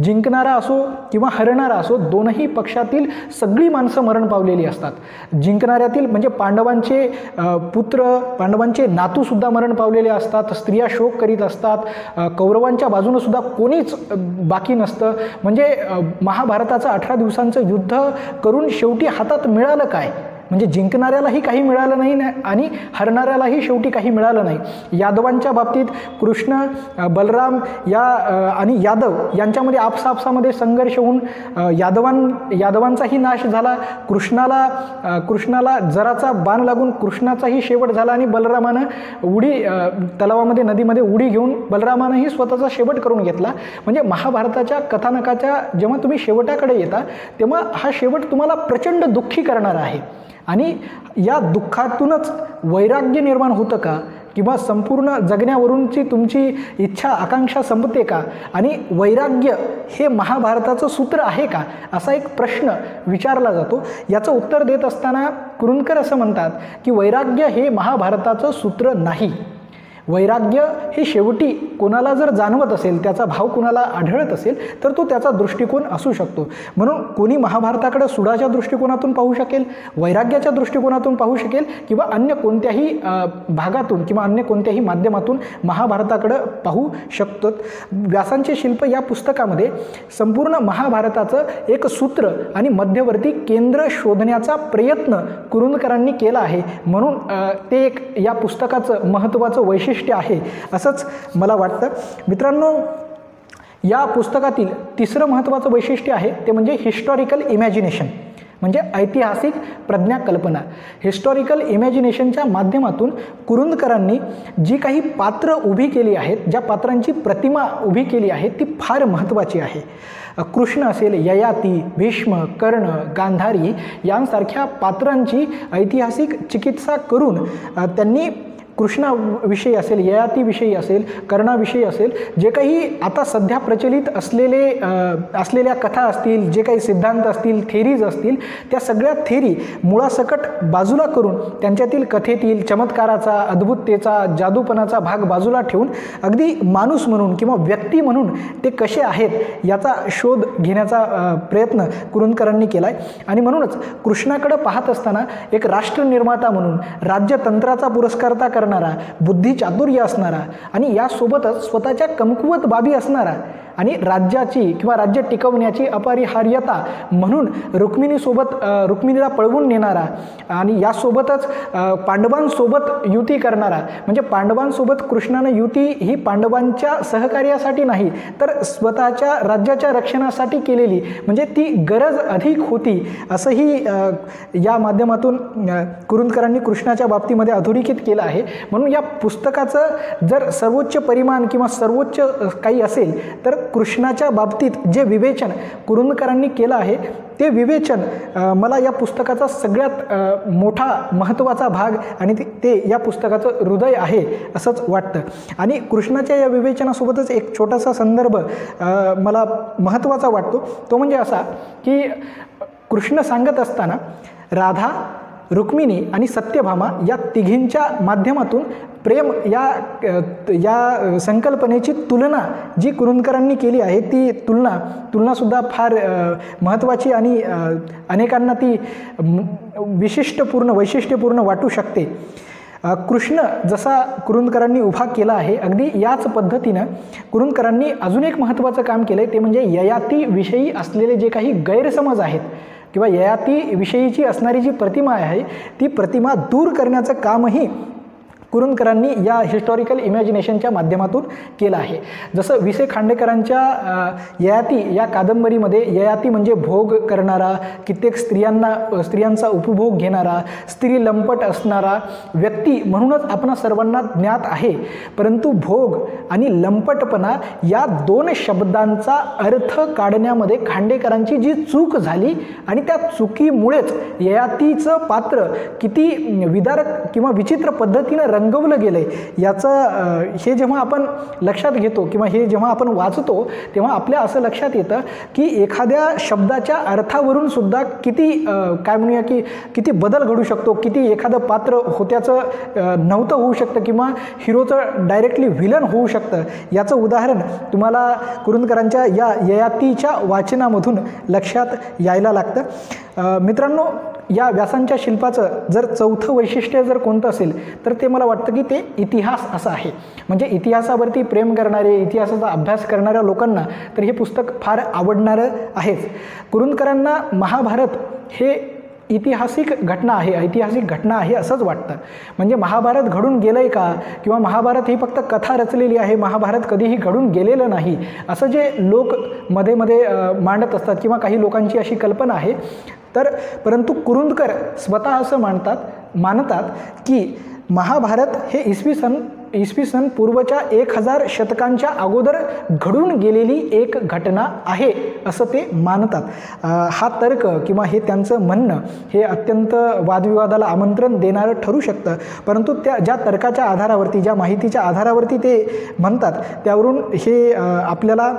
जिंकणारा असो किंवा हरणारा असो दोनही पक्षातील सगळी माणसं मरण पावलेली असतात. जिंकणाऱ्यातील म्हणजे पांडवांचे पुत्र, पांडवांचे नातूसुद्धा मरण पावलेले असतात, स्त्रिया शोक करीत असतात, कौरवांच्या बाजूनं सुद्धा कोणीच बाकी नसतं. म्हणजे महाभारताचं 18 दिवसांचं युद्ध करून शेवटी हातात मिळालं काय? म्हणजे जिंकणाऱ्यालाही काही मिळालं नाही आणि हरणाऱ्यालाही शेवटी काही मिळालं नाही. यादवांच्या बाबतीत कृष्ण, बलराम आणि यादव यांच्यामध्ये आपसापसामध्ये संघर्ष होऊन यादवांचाही नाश झाला. कृष्णाला जराचा बाण लागून कृष्णाचाही शेवट झाला आणि बलरामानं तलावामध्ये नदीमध्ये उडी घेऊन बलरामानंही स्वतःचा शेवट करून घेतला. म्हणजे महाभारताच्या कथानकाच्या जेव्हा तुम्ही शेवटाकडे येता तेव्हा हा शेवट तुम्हाला प्रचंड दुःखी करणारा आहे. आणि या दुःखातूनच वैराग्य निर्माण होतं का? किंवा संपूर्ण जगण्यावरूनची तुमची इच्छा आकांक्षा संपते का? आणि वैराग्य हे महाभारताचं सूत्र आहे का? असा एक प्रश्न विचारला जातो. याचं उत्तर देत असताना कुरूंदकर असं म्हणतात की वैराग्य हे महाभारताचं सूत्र नाही. वैराग्य हे शेवटी कोणाला जर जाणवत असेल, त्याचा भाव कोणाला आढळत असेल तर तो त्याचा दृष्टिकोन असू शकतो. म्हणून कोणी महाभारताकडे सुडाच्या दृष्टिकोनातून पाहू शकेल, वैराग्याच्या दृष्टिकोनातून पाहू शकेल किंवा अन्य कोणत्याही भागातून किंवा अन्य कोणत्याही माध्यमातून महाभारताकडं पाहू शकतो. व्यासांचे शिल्प या पुस्तकामध्ये संपूर्ण महाभारताचं एक सूत्र आणि मध्यवर्ती केंद्र शोधण्याचा प्रयत्न कुरूंदकरांनी केला आहे. म्हणून ते एक या पुस्तकाचं महत्त्वाचं वैशिष्ट्य वैशिष्ट्य आहे असंच मला वाटतं. मित्रांनो, या पुस्तकातील तिसरं महत्त्वाचं वैशिष्ट्य आहे ते म्हणजे हिस्टॉरिकल इमॅजिनेशन, म्हणजे ऐतिहासिक प्रज्ञाकल्पना. हिस्टॉरिकल इमॅजिनेशनच्या माध्यमातून कुरुंदकरांनी जी काही पात्र उभी केली आहेत, ज्या पात्रांची प्रतिमा उभी केली आहे ती फार महत्त्वाची आहे. कृष्ण असेल, ययाती, भीष्म, कर्ण, गांधारी यांसारख्या पात्रांची ऐतिहासिक चिकित्सा करून त्यांनी कृष्णाविषयी असेल, ययातीविषयी असेल, कर्णाविषयी असेल, जे काही आता सध्या प्रचलित असलेल्या कथा असतील, जे काही सिद्धांत असतील, थेरीज असतील, त्या सगळ्या थेरी मुळासकट बाजूला करून त्यांच्यातील कथेतील चमत्काराचा, अद्भुततेचा, जादूपणाचा भाग बाजूला ठेवून अगदी माणूस म्हणून किंवा व्यक्ती म्हणून ते कसे आहेत याचा शोध घेण्याचा प्रयत्न कुरुंदकरांनी केला आहे. आणि म्हणूनच कृष्णाकडे पाहत असताना एक राष्ट्रनिर्माता म्हणून, राज्यतंत्राचा पुरस्कारता करणारा, बुद्धी चातुर्य असणारा आणि यासोबतच स्वतःच्या कमकुवत बाबी असणारा आणि राज्याची किंवा राज्य टिकवण्याची अपरिहार्यता म्हणून रुक्मिणीला पळवून नेणारा आणि यासोबतच पांडवांसोबत युती करणारा, म्हणजे पांडवांसोबत कृष्णानं युती ही पांडवांच्या सहकार्यासाठी नाही तर स्वतःच्या राज्याच्या रक्षणासाठी केलेली, म्हणजे ती गरज अधिक होती असंही या माध्यमातून कुरुंदकरांनी कृष्णाच्या बाबतीमध्ये अधोरेखित केलं आहे. म्हणून या पुस्तकाचं जर सर्वोच्च परिमाण किंवा सर्वोच्च काही असेल तर कृष्णाच्या बाबतीत जे विवेचन कुरुंदकरांनी केलं आहे ते विवेचन मला या पुस्तकाचा सगळ्यात मोठा महत्त्वाचा भाग आणि ते या पुस्तकाचं हृदय आहे असंच वाटतं. आणि कृष्णाच्या या विवेचनासोबतच एक छोटासा संदर्भ मला महत्त्वाचा वाटतो, तो म्हणजे असा की कृष्ण सांगत असताना राधा, रुक्मिणी आणि सत्यभामा या तिघींच्या माध्यमातून प्रेम या संकल्पनेची तुलना जी कुरुंदकरांनी केली आहे ती तुलनासुद्धा फार महत्त्वाची आणि अनेकांना ती वैशिष्ट्यपूर्ण वाटू शकते. कृष्ण जसा कुरुंदकरांनी उभा केला आहे अगदी याच पद्धतीनं कुरुंदकरांनी अजून एक महत्त्वाचं काम केलं आहे, ते म्हणजे ययातीविषयी असलेले जे काही गैरसमज आहेत किंवा ययातीविषयीची असणारी जी प्रतिमा आहे ती प्रतिमा दूर करण्याचं कामही कुरुंदकरांनी या हिस्टॉरिकल इमॅजिनेशनच्या माध्यमातून केलं आहे. जसं वि. खांडेकरांच्या ययाती या कादंबरीमध्ये ययाती म्हणजे भोग करणारा, कित्येक स्त्रियांचा उपभोग घेणारा, स्त्री लंपट असणारा व्यक्ती म्हणूनच आपणा सर्वांना ज्ञात आहे. परंतु भोग आणि लंपटपणा या दोन शब्दांचा अर्थ काढण्यामध्ये खांडेकरांची जी चूक झाली आणि त्या चुकीमुळेच ययातीचं पात्र किती विदारक किंवा विचित्र पद्धतीनं रंगवलं गेलं आहे याचं हे जेव्हा आपण लक्षात घेतो किंवा हे जेव्हा आपण वाचतो तेव्हा आपल्या असं लक्षात येतं की एखाद्या शब्दाच्या अर्थावरून सुद्धा किती काय म्हणूया की किती बदल घडू शकतो, किती एखादं पात्र होत्याचं नव्हतं होऊ शकतं किंवा हिरोचं डायरेक्टली व्हिलन होऊ शकतं. याचं उदाहरण तुम्हाला कुरुंदकरांच्या या ययातीच्या वाचनामधून लक्षात यायला लागतं. मित्रांनो, या व्यासांच्या शिल्पाचं जर चौथं वैशिष्ट्य जर कोणतं असेल तर ते मला वाटतं की ते इतिहास असं आहे. म्हणजे इतिहासावरती प्रेम करणारे, इतिहासाचा अभ्यास करणाऱ्या लोकांना तर हे पुस्तक फार आवडणारं आहेच. कुरुंदकरांना महाभारत हे ऐतिहासिक घटना आहे असंच वाटतं. म्हणजे महाभारत घडून गेलं आहे का किंवा महाभारत ही फक्त कथा रचलेली आहे, महाभारत कधीही घडून गेलेलं नाही असं जे लोक मध्ये मांडत असतात किंवा काही लोकांची अशी कल्पना आहे. परंतु कुरुंदकर स्वतः असं मानतात की महाभारत हे इसवी सन पूर्वच्या 1000 शतकांच्या अगोदर घडून गेलेली एक घटना आहे असं ते मानतात. हा तर्क किंवा हे त्यांचं म्हणणं हे अत्यंत वादविवादाला आमंत्रण देणारं ठरू शकतं. परंतु ज्या तर्काच्या आधारावरती, ज्या माहितीच्या आधारावरती ते म्हणतात त्यावरून हे आपल्याला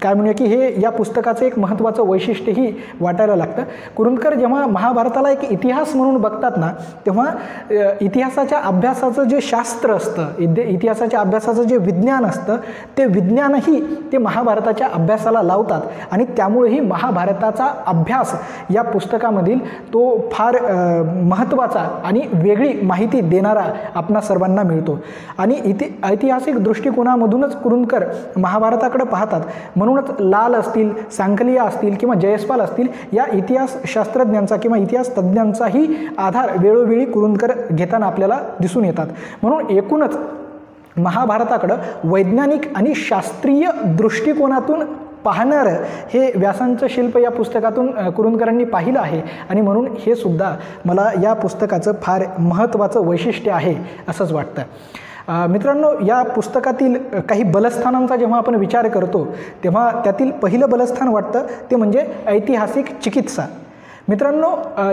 काय म्हणूया की हे या पुस्तकाचं एक महत्त्वाचं वैशिष्ट्यही वाटायला लागतं. कुरुंदकर जेव्हा महाभारताला एक इतिहास म्हणून बघतात ना तेव्हा इतिहासाच्या अभ्यासाचं जे शास्त्र असतं, इतिहासाच्या अभ्यासाचं जे विज्ञान असतं ते विज्ञानही ते महाभारताच्या अभ्यासाला लावतात आणि त्यामुळेही महाभारताचा अभ्यास या पुस्तकामधील तो फार महत्त्वाचा आणि वेगळी माहिती देणारा आपणा सर्वांना मिळतो. आणि ऐतिहासिक दृष्टिकोनामधूनच कुरुंदकर महाभारताकडे पाहतात. म्हणूनच लाल असतील, सांकलिया असतील किंवा जयस्पाल असतील या इतिहास शास्त्रज्ञांचा किंवा इतिहास तज्ज्ञांचाही आधार वेळोवेळी कुरुंदकर घेताना आपल्याला दिसून येतात. म्हणून एकूणच महाभारताकडं वैज्ञानिक आणि शास्त्रीय दृष्टिकोनातून पाहणारं हे व्यासांचं शिल्प या पुस्तकातून कुरूंदकरांनी पाहिलं आहे आणि म्हणून हे सुद्धा मला या पुस्तकाचं फार महत्त्वाचं वैशिष्ट्य आहे असंच वाटतं. मित्रांनो, या पुस्तकातील काही बलस्थानांचा जेव्हा आपण विचार करतो तेव्हा त्यातील पहिलं बलस्थान वाटतं ते म्हणजे ऐतिहासिक चिकित्सा. मित्रांनो,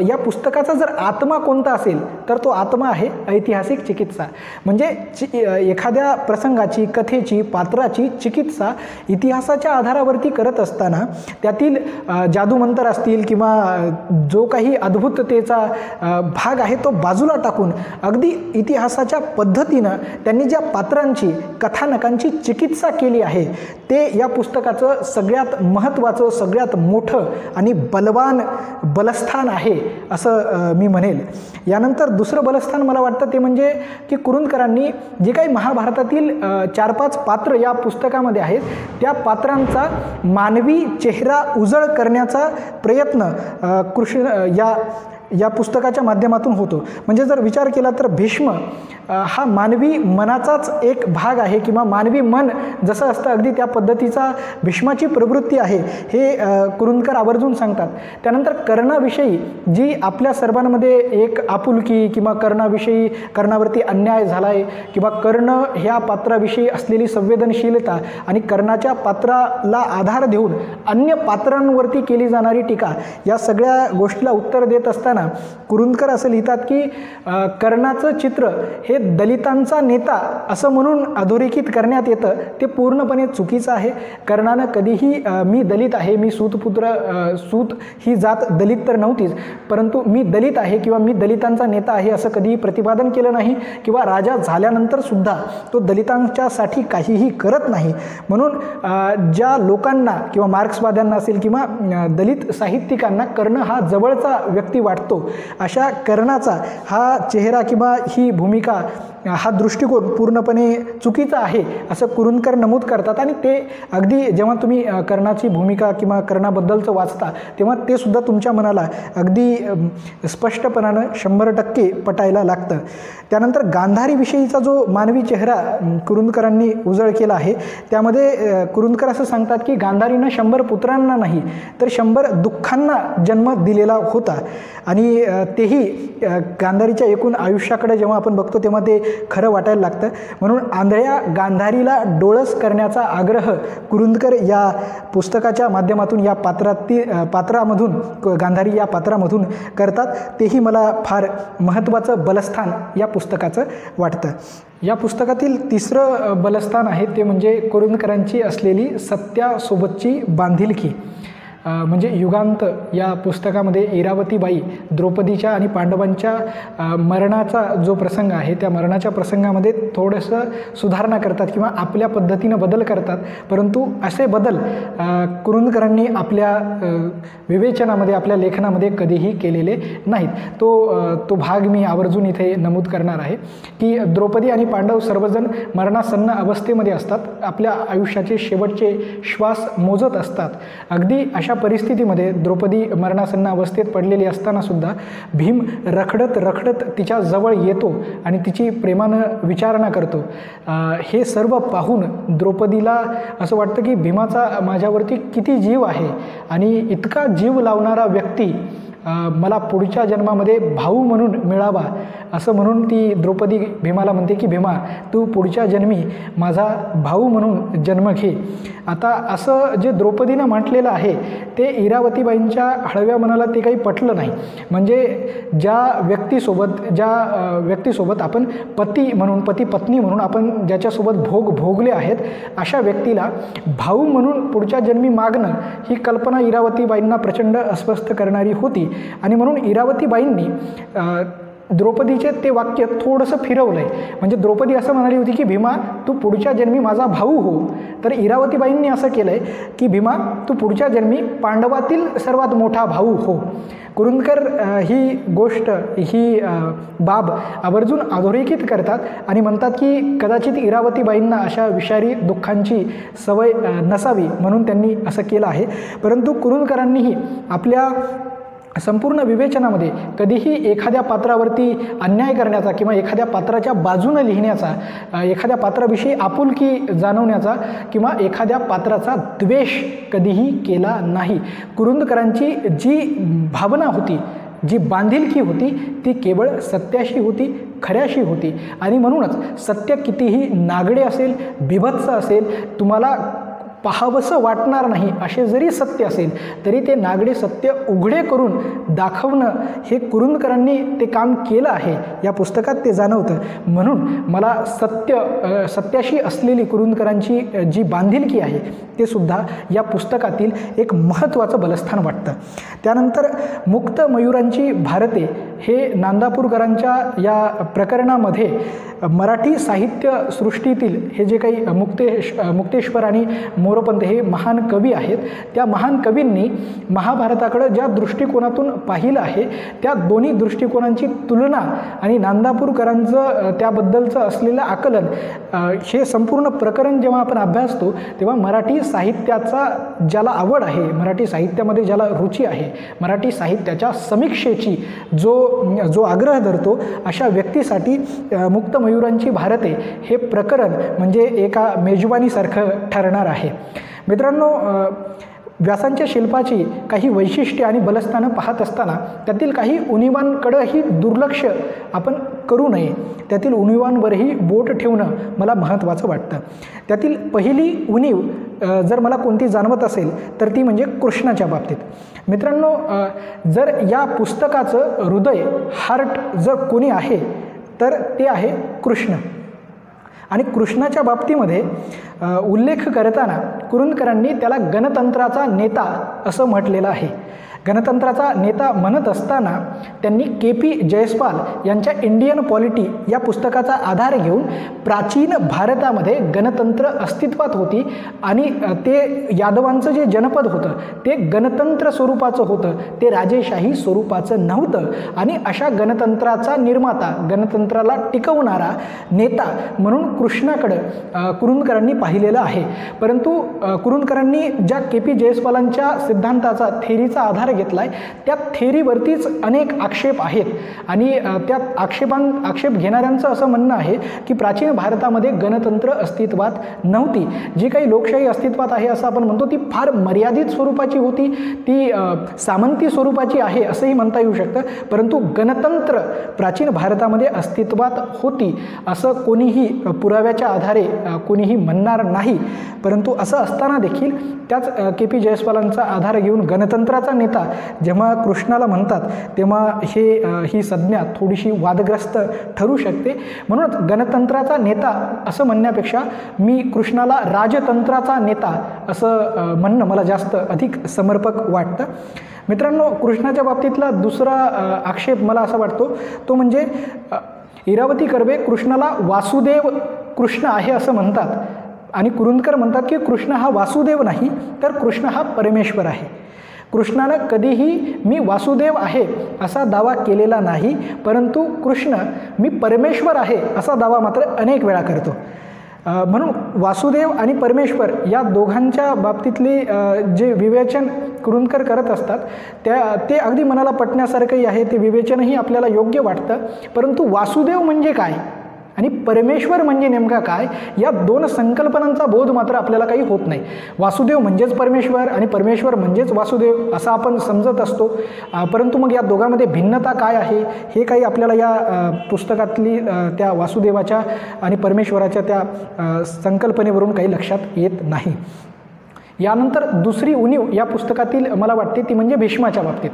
या पुस्तकाचा जर आत्मा कोणता असेल तर तो आत्मा आहे ऐतिहासिक चिकित्सा. म्हणजे एखाद्या प्रसंगाची, कथेची, पात्राची चिकित्सा इतिहासाच्या आधारावरती करत असताना त्यातील जादूमंतर असतील किंवा जो काही अद्भुततेचा भाग आहे तो बाजूला टाकून अगदी इतिहासाच्या पद्धतीनं त्यांनी ज्या पात्रांची, कथानकांची चिकित्सा केली आहे ते या पुस्तकाचं सगळ्यात महत्त्वाचं, सगळ्यात मोठं आणि बलवान बलस्थान आहे असं मी म्हणेल. यानंतर दुसरं बलस्थान मला वाटतं ते म्हणजे की कुरूंदकरांनी जे काही महाभारतातील 4-5 पात्र या पुस्तकामध्ये आहेत त्या पात्रांचा मानवी चेहरा उजळ करण्याचा प्रयत्न या पुस्तकाच्या माध्यमातून होतो. म्हणजे जर विचार केला तर भीष्म हा मानवी मनाचाच एक भाग आहे किंवा मानवी मन जसं असतं अगदी त्या पद्धतीचा भीष्माची प्रवृत्ती आहे हे कुरूंदकर आवर्जून सांगतात. त्यानंतर कर्णाविषयी जी आपल्या सर्वांमध्ये एक आपुलकी किंवा कर्णावरती अन्याय झाला आहे किंवा कर्ण ह्या पात्राविषयी असलेली संवेदनशीलता आणि कर्णाच्या पात्राला आधार देऊन अन्य पात्रांवरती केली जाणारी टीका या सगळ्या गोष्टीला उत्तर देत असताना कुरूंदकर असं लिहितात की कर्णाचं चित्र हे दलितांचा नेता असं म्हणून अधोरेखित करण्यात येतं ते पूर्णपणे चुकीचं आहे. कर्णानं कधीही मी दलित आहे, मी सूत ही जात दलित तर नव्हतीच, परंतु मी दलित आहे किंवा मी दलितांचा नेता आहे असं कधीही प्रतिपादन केलं नाही किंवा राजा झाल्यानंतर सुद्धा तो दलितांच्यासाठी काहीही करत नाही. म्हणून ज्या लोकांना किंवा मार्क्सवाद्यांना असेल किंवा दलित साहित्यिकांना कर्ण हा जवळचा व्यक्ती वाटतो, अशा कर्णाचा हा चेहरा किंवा ही भूमिका, हा दृष्टिकोन पूर्णपणे चुकीचा आहे असं कुरूंदकर नमूद करतात. आणि ते अगदी जेव्हा तुम्ही कर्णाची भूमिका किंवा कर्णाबद्दलचं वाचता तेव्हा ते सुद्धा तुमच्या मनाला अगदी स्पष्टपणानं 100% पटायला लागतं. त्यानंतर गांधारीविषयीचा जो मानवी चेहरा कुरूंदकरांनी उजळ केला आहे त्यामध्ये कुरूंदकर असं सांगतात की गांधारीनं 100 पुत्रांना नाही तर 100 दुःखांना जन्म दिलेला होता. आणि तेही गांधारीच्या एकूण आयुष्याकडे जेव्हा आपण बघतो तेव्हा ते खरं वाटायला लागतं. म्हणून आंधळ्या गांधारीला डोळस करण्याचा आग्रह कुरूंदकर या पुस्तकाच्या माध्यमातून या पात्रामधून गांधारी या पात्रामधून करतात. तेही मला फार महत्त्वाचं बलस्थान या पुस्तकाचं वाटतं. या पुस्तकातील तिसरं बलस्थान आहे ते म्हणजे कुरूंदकरांची असलेली सत्यासोबतची बांधिलकी. म्हणजे युगांत या पुस्तकामध्ये इरावतीबाई द्रौपदीच्या आणि पांडवांच्या मरणाचा जो प्रसंग आहे त्या मरणाच्या प्रसंगामध्ये थोडंसं सुधारणा करतात किंवा आपल्या पद्धतीनं बदल करतात. परंतु असे बदल कुरूंदकरांनी आपल्या विवेचनामध्ये, आपल्या लेखनामध्ये कधीही केलेले नाहीत. तो भाग मी आवर्जून इथे नमूद करणार आहे की द्रौपदी आणि पांडव सर्वजण मरणासन्न अवस्थेमध्ये असतात, आपल्या आयुष्याचे शेवटचे श्वास मोजत असतात. अगदी अशा परिस्थितीमध्ये द्रौपदी मरणासन्न अवस्थेत पडलेली असताना सुद्धा भीम रखडत तिच्या जवळ येतो आणि तिची प्रेमानं विचारणा करतो. हे सर्व पाहून द्रौपदीला असं वाटतं की भीमाचा माझ्यावरती किती जीव आहे आणि इतका जीव लावणारा व्यक्ती मला पुढच्या जन्मामध्ये भाऊ म्हणून मिळावा असं म्हणून ती द्रौपदी भीमाला म्हणते की भीमा तू पुढच्या जन्मी माझा भाऊ म्हणून जन्म घे. आता असं जे द्रौपदीनं म्हटलेलं आहे ते इरावतीबाईंच्या हळव्या मनाला ते काही पटलं नाही. म्हणजे ज्या व्यक्तीसोबत आपण पती म्हणून, पती पत्नी म्हणून आपण ज्याच्यासोबत भोगले आहेत अशा व्यक्तीला भाऊ म्हणून पुढच्या जन्मी मागणं ही कल्पना इरावतीबाईंना प्रचंड अस्वस्थ करणारी होती. आणि म्हणून इरावतीबाईंनी द्रौपदीचे ते वाक्य थोडंसं फिरवलं आहे. म्हणजे द्रौपदी असं म्हणाली होती की भीमा तू पुढच्या जन्मी माझा भाऊ हो, तर इरावतीबाईंनी असं केलं आहे की भीमा तू पुढच्या जन्मी पांडवातील सर्वात मोठा भाऊ हो. कुरूंदकर ही गोष्ट, ही बाब आवर्जून अधोरेखित करतात आणि म्हणतात की कदाचित इरावतीबाईंना अशा विषारी दुःखांची सवय नसावी म्हणून त्यांनी असं केलं आहे. परंतु कुरूंदकरांनीही आपल्या संपूर्ण विवेचनामध्ये कधीही एखाद्या पात्रावरती अन्याय करण्याचा किंवा एखाद्या पात्राच्या बाजूने लिहिण्याचा, एखाद्या पात्राविषयी आपुलकी जाणवण्याचा किंवा एखाद्या पात्राचा द्वेष कधीही केला नाही. कुरुंदकरांची जी भावना होती, जी बांधिलकी होती, ती केवळ सत्याशी होती, खऱ्याशी होती. आणि म्हणूनच सत्य कितीही नागडे असेल, बिभत्स असेल, तुम्हाला पाहावंसं वाटणार नाही असे जरी सत्य असेल तरी ते नागडे सत्य उघडे करून दाखवणं हे कुरुंदकरांनी ते काम केलं आहे. या पुस्तकात ते जाणवतं. म्हणून मला सत्याशी असलेली कुरुंदकरांची जी बांधिलकी आहे ते सुद्धा या पुस्तकातील एक महत्त्वाचं बलस्थान वाटतं. त्यानंतर मुक्त मयुरांची भारते हे नांदापूरकरांच्या या प्रकरणामध्ये मराठी साहित्य सृष्टीतील हे जे काही मुक्तेश्वर आणि मोरोपंत हे महान कवी आहेत, त्या महान कवींनी महाभारताकडे ज्या दृष्टिकोनातून पाहिलं आहे त्या दोन्ही दृष्टिकोनांची तुलना आणि नांदापूरकरांचं त्याबद्दलचं असलेलं आकलन, हे संपूर्ण प्रकरण जेव्हा आपण अभ्यासतो तेव्हा मराठी साहित्याचा ज्याला आवड आहे, मराठी साहित्यामध्ये ज्याला रुची आहे, मराठी साहित्याच्या समीक्षेची जो आग्रह धरतो अशा व्यक्तीसाठी मुक्त मयुरांची भारते हे प्रकरण म्हणजे एका मेजवानीसारखं ठरणार आहे. मित्रांनो, व्यासांच्या शिल्पाची काही वैशिष्ट्ये आणि बलस्थानं पाहत असताना त्यातील काही उणिवांकडेही दुर्लक्ष आपण करू नये. त्यातील उणिवांवरही बोट ठेवणं मला महत्त्वाचं वाटतं. त्यातील पहिली उणीव जर मला कोणती जाणवत असेल तर ती म्हणजे कृष्णाच्या बाबतीत. मित्रांनो, जर या पुस्तकाचं हृदय, हार्ट जर कोणी आहे तर ते आहे कृष्ण. आणि कृष्णाच्या बाबतीमध्ये उल्लेख करताना कुरुंदकरांनी त्याला गणतंत्राचा नेता असं म्हटलेलं आहे. गणतंत्राचा नेता म्हणत असताना त्यांनी के.पी. जयस्वाल यांच्या इंडियन पॉलिटी या पुस्तकाचा आधार घेऊन प्राचीन भारतामध्ये गणतंत्र अस्तित्वात होती आणि ते यादवांचं जे जनपद होतं ते गणतंत्र स्वरूपाचं होतं, ते राजेशाही स्वरूपाचं नव्हतं. आणि अशा गणतंत्राचा निर्माता, गणतंत्राला टिकवणारा नेता म्हणून कृष्णाकडं कुरुंदकरांनी पाहिलेलं आहे. परंतु कुरुंदकरांनी ज्या के.पी. जयस्वालांच्या सिद्धांताचा, थेरीचा आधार घेतलाय त्या थेरीवरतीच अनेक आक्षेप आहेत. आणि त्या आक्षेप घेणाऱ्यांचं असं म्हणणं आहे की प्राचीन भारतामध्ये गणतंत्र अस्तित्वात नव्हती. जी काही लोकशाही अस्तित्वात आहे असं आपण म्हणतो ती फार मर्यादित स्वरूपाची होती, ती सामंती स्वरूपाची आहे असंही म्हणता येऊ शकतं. परंतु गणतंत्र प्राचीन भारतामध्ये अस्तित्वात होती असं कोणीही पुराव्याच्या आधारे कोणीही म्हणणार नाही. परंतु असं असताना देखील त्याच के.पी. जयस्वालांचा आधार घेऊन गणतंत्राचा नेता जेव्हा कृष्णाला म्हणतात तेव्हा ही संज्ञा थोडीशी वादग्रस्त ठरू शकते. म्हणूनच गणतंत्राचा नेता असं म्हणण्यापेक्षा मी कृष्णाला राजतंत्राचा नेता असं म्हणणं मला जास्त अधिक समर्पक वाटतं. मित्रांनो, कृष्णाच्या बाबतीतला दुसरा आक्षेप मला असा वाटतो तो म्हणजे इरावती कर्वे कृष्णाला वासुदेव कृष्ण आहे असं म्हणतात आणि कुरुंदकर म्हणतात की कृष्ण हा वासुदेव नाही तर कृष्ण हा परमेश्वर आहे. कृष्णानं कधीही मी वासुदेव आहे असा दावा केलेला नाही, परंतु कृष्ण मी परमेश्वर आहे असा दावा मात्र अनेक वेळा करतो. म्हणून वासुदेव आणि परमेश्वर या दोघांच्या बाबतीतले जे विवेचन कुरुंदकर करत असतात ते अगदी मनाला पटण्यासारखंही आहे, ते विवेचनही आपल्याला योग्य वाटतं. परंतु वासुदेव म्हणजे काय आणि परमेश्वर म्हणजे नेमका काय या दोन संकल्पनांचा बोध मात्र आपल्याला काही होत नाही. वासुदेव म्हणजेच परमेश्वर आणि परमेश्वर म्हणजेच वासुदेव असं आपण समजत असतो. परंतु मग या दोघांमध्ये भिन्नता काय आहे हे काही आपल्याला या पुस्तकातली त्या वासुदेवाच्या आणि परमेश्वराच्या त्या संकल्पनेवरून काही लक्षात येत नाही. यानंतर दुसरी उणीव या पुस्तकातील मला वाटते ती म्हणजे भीष्माच्या बाबतीत.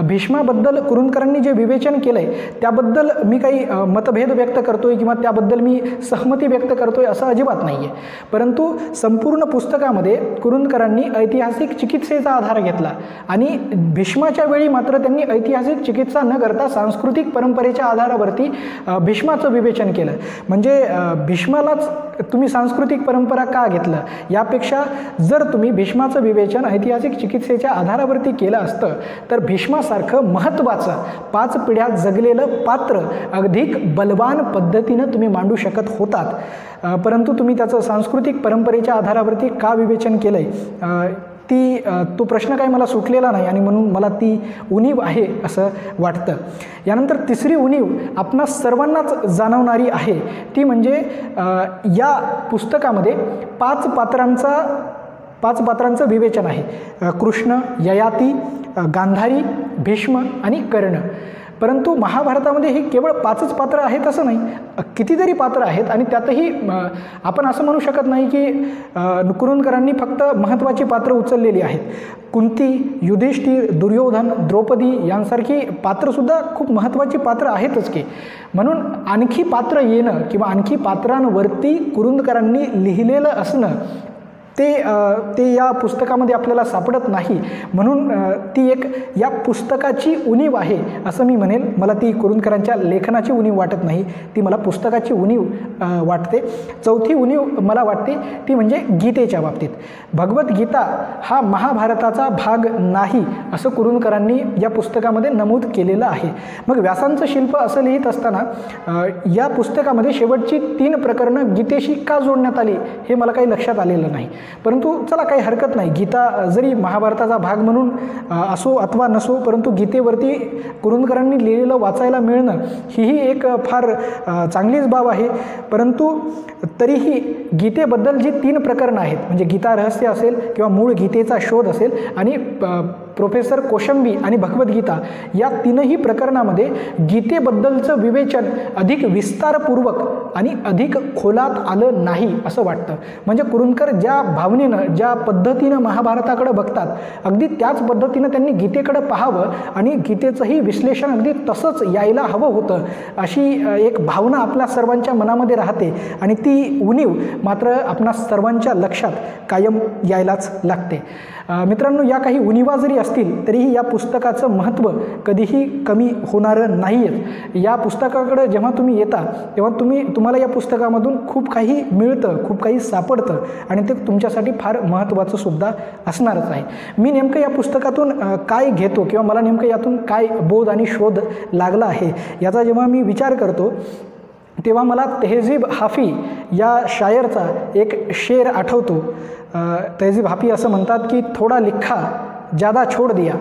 भीष्माबद्दल कुरुंदकरांनी जे विवेचन केलं आहे त्याबद्दल मी काही मतभेद व्यक्त करतोय किंवा त्याबद्दल मी सहमती व्यक्त करतोय असं अजिबात नाही आहे. परंतु संपूर्ण पुस्तकामध्ये कुरुंदकरांनी ऐतिहासिक चिकित्सेचा आधार घेतला आणि भीष्माच्या वेळी मात्र त्यांनी ऐतिहासिक चिकित्सा न करता सांस्कृतिक परंपरेच्या आधारावरती भीष्माचं विवेचन केलं. म्हणजे भीष्मालाच तुम्ही सांस्कृतिक परंपरा का घेतलं यापेक्षा जर तुम्ही भीष्माचं विवेचन ऐतिहासिक चिकित्सेच्या आधारावरती केलं असतं तर भीष्मासारखं महत्त्वाचं 5 पिढ्या जगलेलं पात्र अधिक बलवान पद्धतीनं तुम्ही मांडू शकत होतात. परंतु तुम्ही त्याचं सांस्कृतिक परंपरेच्या आधारावरती का विवेचन केलं आहे तो प्रश्न काही मला सुटलेला नाही आणि म्हणून मला ती उणीव आहे असं वाटतं. यानंतर तिसरी उणीव आपणा सर्वांनाच जाणवणारी आहे, ती म्हणजे या पुस्तकामध्ये पाच पात्रांचं विवेचन आहे. कृष्ण, ययाती, गांधारी, भीष्म आणि कर्ण. परंतु महाभारतामध्ये ही केवळ 5च पात्र आहेत असं नाही, कितीतरी पात्र आहेत आणि त्यातही आपण असं म्हणू शकत नाही की कुरुंदकरांनी फक्त महत्त्वाची पात्र उचललेली आहेत. कुंती, युधिष्ठिर, दुर्योधन, द्रौपदी यांसारखी पात्रसुद्धा खूप महत्त्वाची पात्र आहेतच की. म्हणून आणखी पात्र येणं किंवा आणखी पात्रांवरती कुरुंदकरांनी लिहिलेलं असणं ते या पुस्तकामध्ये आपल्याला सापडत नाही. म्हणून ती एक या पुस्तकाची उणीव आहे असं मी म्हणेल. मला ती कुरुंदकरांच्या लेखनाची उणीव वाटत नाही, ती मला पुस्तकाची उणीव वाटते. चौथी उणीव मला वाटते ती म्हणजे गीतेच्या बाबतीत. भगवद्गीता हा महाभारताचा भाग नाही असं कुरुंदकरांनी या पुस्तकामध्ये नमूद केलेलं आहे. मग व्यासांचं शिल्प असं लिहित असताना या पुस्तकामध्ये शेवटची 3 प्रकरणं गीतेशी का जोडण्यात आली हे मला काही लक्षात आलेलं नाही. परंतु चला, काही हरकत नाही. गीता जरी महाभारताचा भाग म्हणून असो अथवा नसो, परंतु गीतेवरती कुरुंदकरांनी लिहिलेलं वाचायला मिळणं ही एक फार चांगलीच बाब आहे. परंतु तरीही गीतेबद्दल जी 3 प्रकरणं आहेत, म्हणजे गीता रहस्य असेल किंवा मूळ गीतेचा शोध असेल आणि प्रोफेसर कोशंबी आणि भगवद्गीता, या 3ही प्रकरणामध्ये गीतेबद्दलचं विवेचन अधिक विस्तारपूर्वक आणि अधिक खोलात आलं नाही असं वाटतं. म्हणजे कुरुंदकर ज्या भावनेनं, ज्या पद्धतीनं महाभारताकडे बघतात, अगदी त्याच पद्धतीनं त्यांनी गीतेकडे पाहावं आणि गीतेचंही विश्लेषण अगदी तसंच यायला हवं होतं, अशी एक भावना आपल्या सर्वांच्या मनामध्ये राहते आणि ती उणीव मात्र आपणा सर्वांच्या लक्षात कायम यायलाच लागते. मित्रांनो, या काही उणीवा जरी असतील तरीही या पुस्तकाचं महत्त्व कधीही कमी होणारं नाही आहे. या पुस्तकाकडे जेव्हा तुम्ही येता तेव्हा तुम्हाला या पुस्तकामधून खूप काही मिळतं, खूप काही सापडतं आणि ते तुमच्यासाठी फार महत्त्वाचं सुद्धा असणारच आहे. मी नेमकं या पुस्तकातून काय घेतो किंवा मला नेमकं यातून काय बोध आणि शोध लागला आहे याचा जेव्हा मी विचार करतो तेव्हा मला तेहजीब हाफी या शायरचा एक शेर आठवतो. तेहजीब हाफी असं म्हणतात की थोडा लिखा ज़्यादा छोड़ दिया,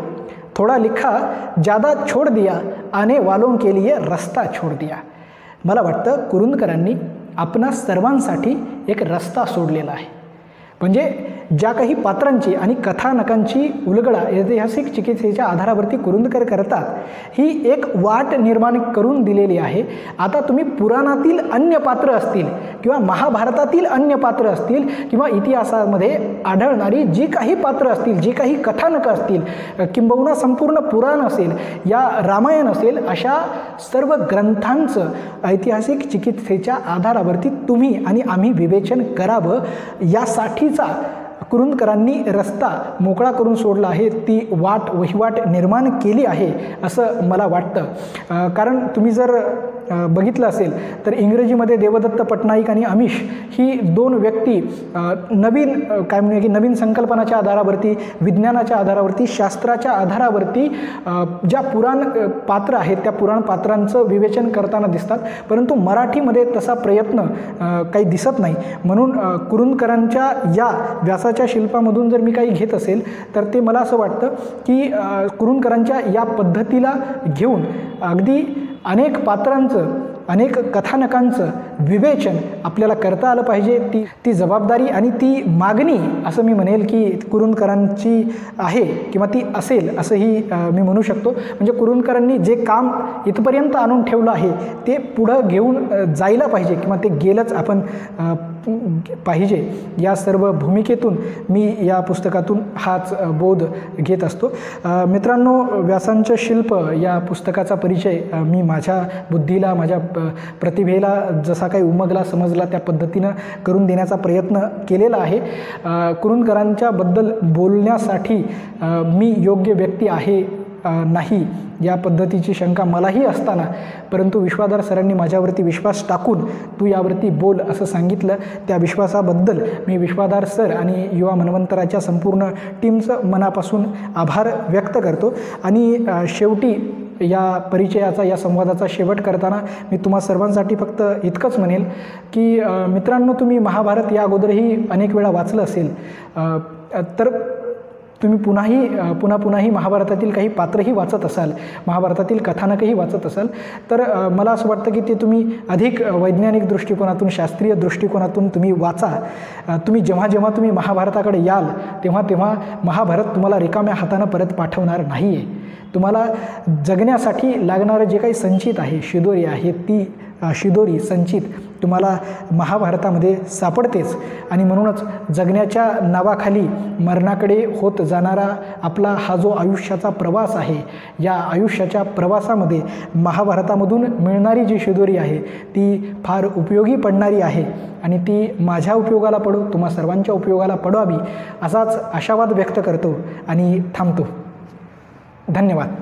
थोडा लिखा ज़्यादा छोड़ दिया, आने वालों के लिए रस्ता छोड़ दिया. मला वाटतं कुरुंदकरांनी आपणा सर्वांसाठी एक रस्ता सोडलेला आहे. म्हणजे ज्या काही पात्रांची आणि कथानकांची उलगडा ऐतिहासिक चिकित्सेच्या आधारावरती कुरुंदकर करतात, ही एक वाट निर्माण करून दिलेली आहे. आता तुम्ही पुराणातील अन्य पात्र असतील किंवा महाभारतातील अन्य पात्र असतील किंवा इतिहासामध्ये आढळणारी जी काही पात्र असतील, जी काही कथानकं असतील, किंबहुना संपूर्ण पुराण असेल, या रामायण असेल, अशा सर्व ग्रंथांचं ऐतिहासिक चिकित्सेच्या आधारावरती तुम्ही आणि आम्ही विवेचन करावं, यासाठीचा कुरुंदकरांनी रस्ता मोकळा करून सोडला आहे. ती वहिवाट निर्माण केली आहे असं मला वाटतं. कारण तुम्ही जर बघितलं असेल तर इंग्रजीमध्ये देवदत्त पटनाईक आणि अमिश ही 2 व्यक्ती नवीन काय म्हणूया की नवीन संकल्पनाच्या आधारावरती, विज्ञानाच्या आधारावरती, शास्त्राच्या आधारावरती ज्या पुराण पात्र आहेत त्या पुराण पात्रांचं विवेचन करताना दिसतात. परंतु मराठीमध्ये तसा प्रयत्न काही दिसत नाही. म्हणून कुरुंदकरांच्या या व्यासाच्या शिल्पामधून जर मी काही घेत असेल तर ते मला असं वाटतं की कुरुंदकरांच्या या पद्धतीला घेऊन अगदी अनेक पात्रांचं, अनेक कथानकांचं विवेचन आपल्याला करता आलं पाहिजे. ती जबाबदारी आणि ती मागणी असं मी म्हणेल की कुरुंदकरांची आहे किंवा ती असेल असंही मी म्हणू शकतो. म्हणजे कुरुंदकरांनी जे काम इथपर्यंत आणून ठेवलं आहे ते पुढं घेऊन जायला पाहिजे किंवा ते गेलंच आपण पाहिजे. या सर्व भूमिकेतून मी या पुस्तकातून हाच बोध घेत असतो. मित्रांनो, व्यासांचं शिल्प या पुस्तकाचा परिचय मी माझ्या बुद्धीला, माझ्या प्रतिभेला जसा काही उमगला, समजला त्या पद्धतीनं करून देण्याचा प्रयत्न केलेला आहे. कुरुंदकरांच्या बद्दल बोलण्यासाठी मी योग्य व्यक्ती आहे नाही या पद्धतीची शंका मलाही असताना, परंतु विश्वाधार सरांनी माझ्यावरती विश्वास टाकून तू यावरती बोल असं सांगितलं. त्या विश्वासाबद्दल मी विश्वाधार सर आणि युवा मनवंतराच्या संपूर्ण टीमचं मनापासून आभार व्यक्त करतो. आणि शेवटी या परिचयाचा, या संवादाचा शेवट करताना मी तुम्हा सर्वांसाठी फक्त इतकंच म्हणेल की मित्रांनो, तुम्ही महाभारत या अगोदरही अनेक वेळा वाचलं असेल तर तुम्ही पुन्हाही महाभारतातील काही पात्रही वाचत असाल, महाभारतातील कथानकही वाचत असाल, तर मला असं वाटतं की ते तुम्ही अधिक वैज्ञानिक दृष्टिकोनातून, शास्त्रीय दृष्टिकोनातून तुम्ही वाचा. तुम्ही जेव्हा तुम्ही महाभारताकडे याल तेव्हा महाभारत तुम्हाला रिकाम्या हातानं परत पाठवणार नाही आहे. तुम्हाला जगण्यासाठी लागणारं जे काही संचित आहे, शिदोरी आहे, ती शिदोरी संचित तुम्हाला महाभारतामध्ये सापडतेच. आणि म्हणूनच जगण्याच्या नावाखाली मरणाकडे होत जाणारा आपला हा जो आयुष्याचा प्रवास आहे, या आयुष्याच्या प्रवासामध्ये महाभारतामधून मिळणारी जी शिदोरी आहे ती फार उपयोगी पडणारी आहे आणि ती माझ्या उपयोगाला पडो, तुम्हा सर्वांच्या उपयोगाला पडावी असाच आशावाद व्यक्त करतो आणि थांबतो. धन्यवाद.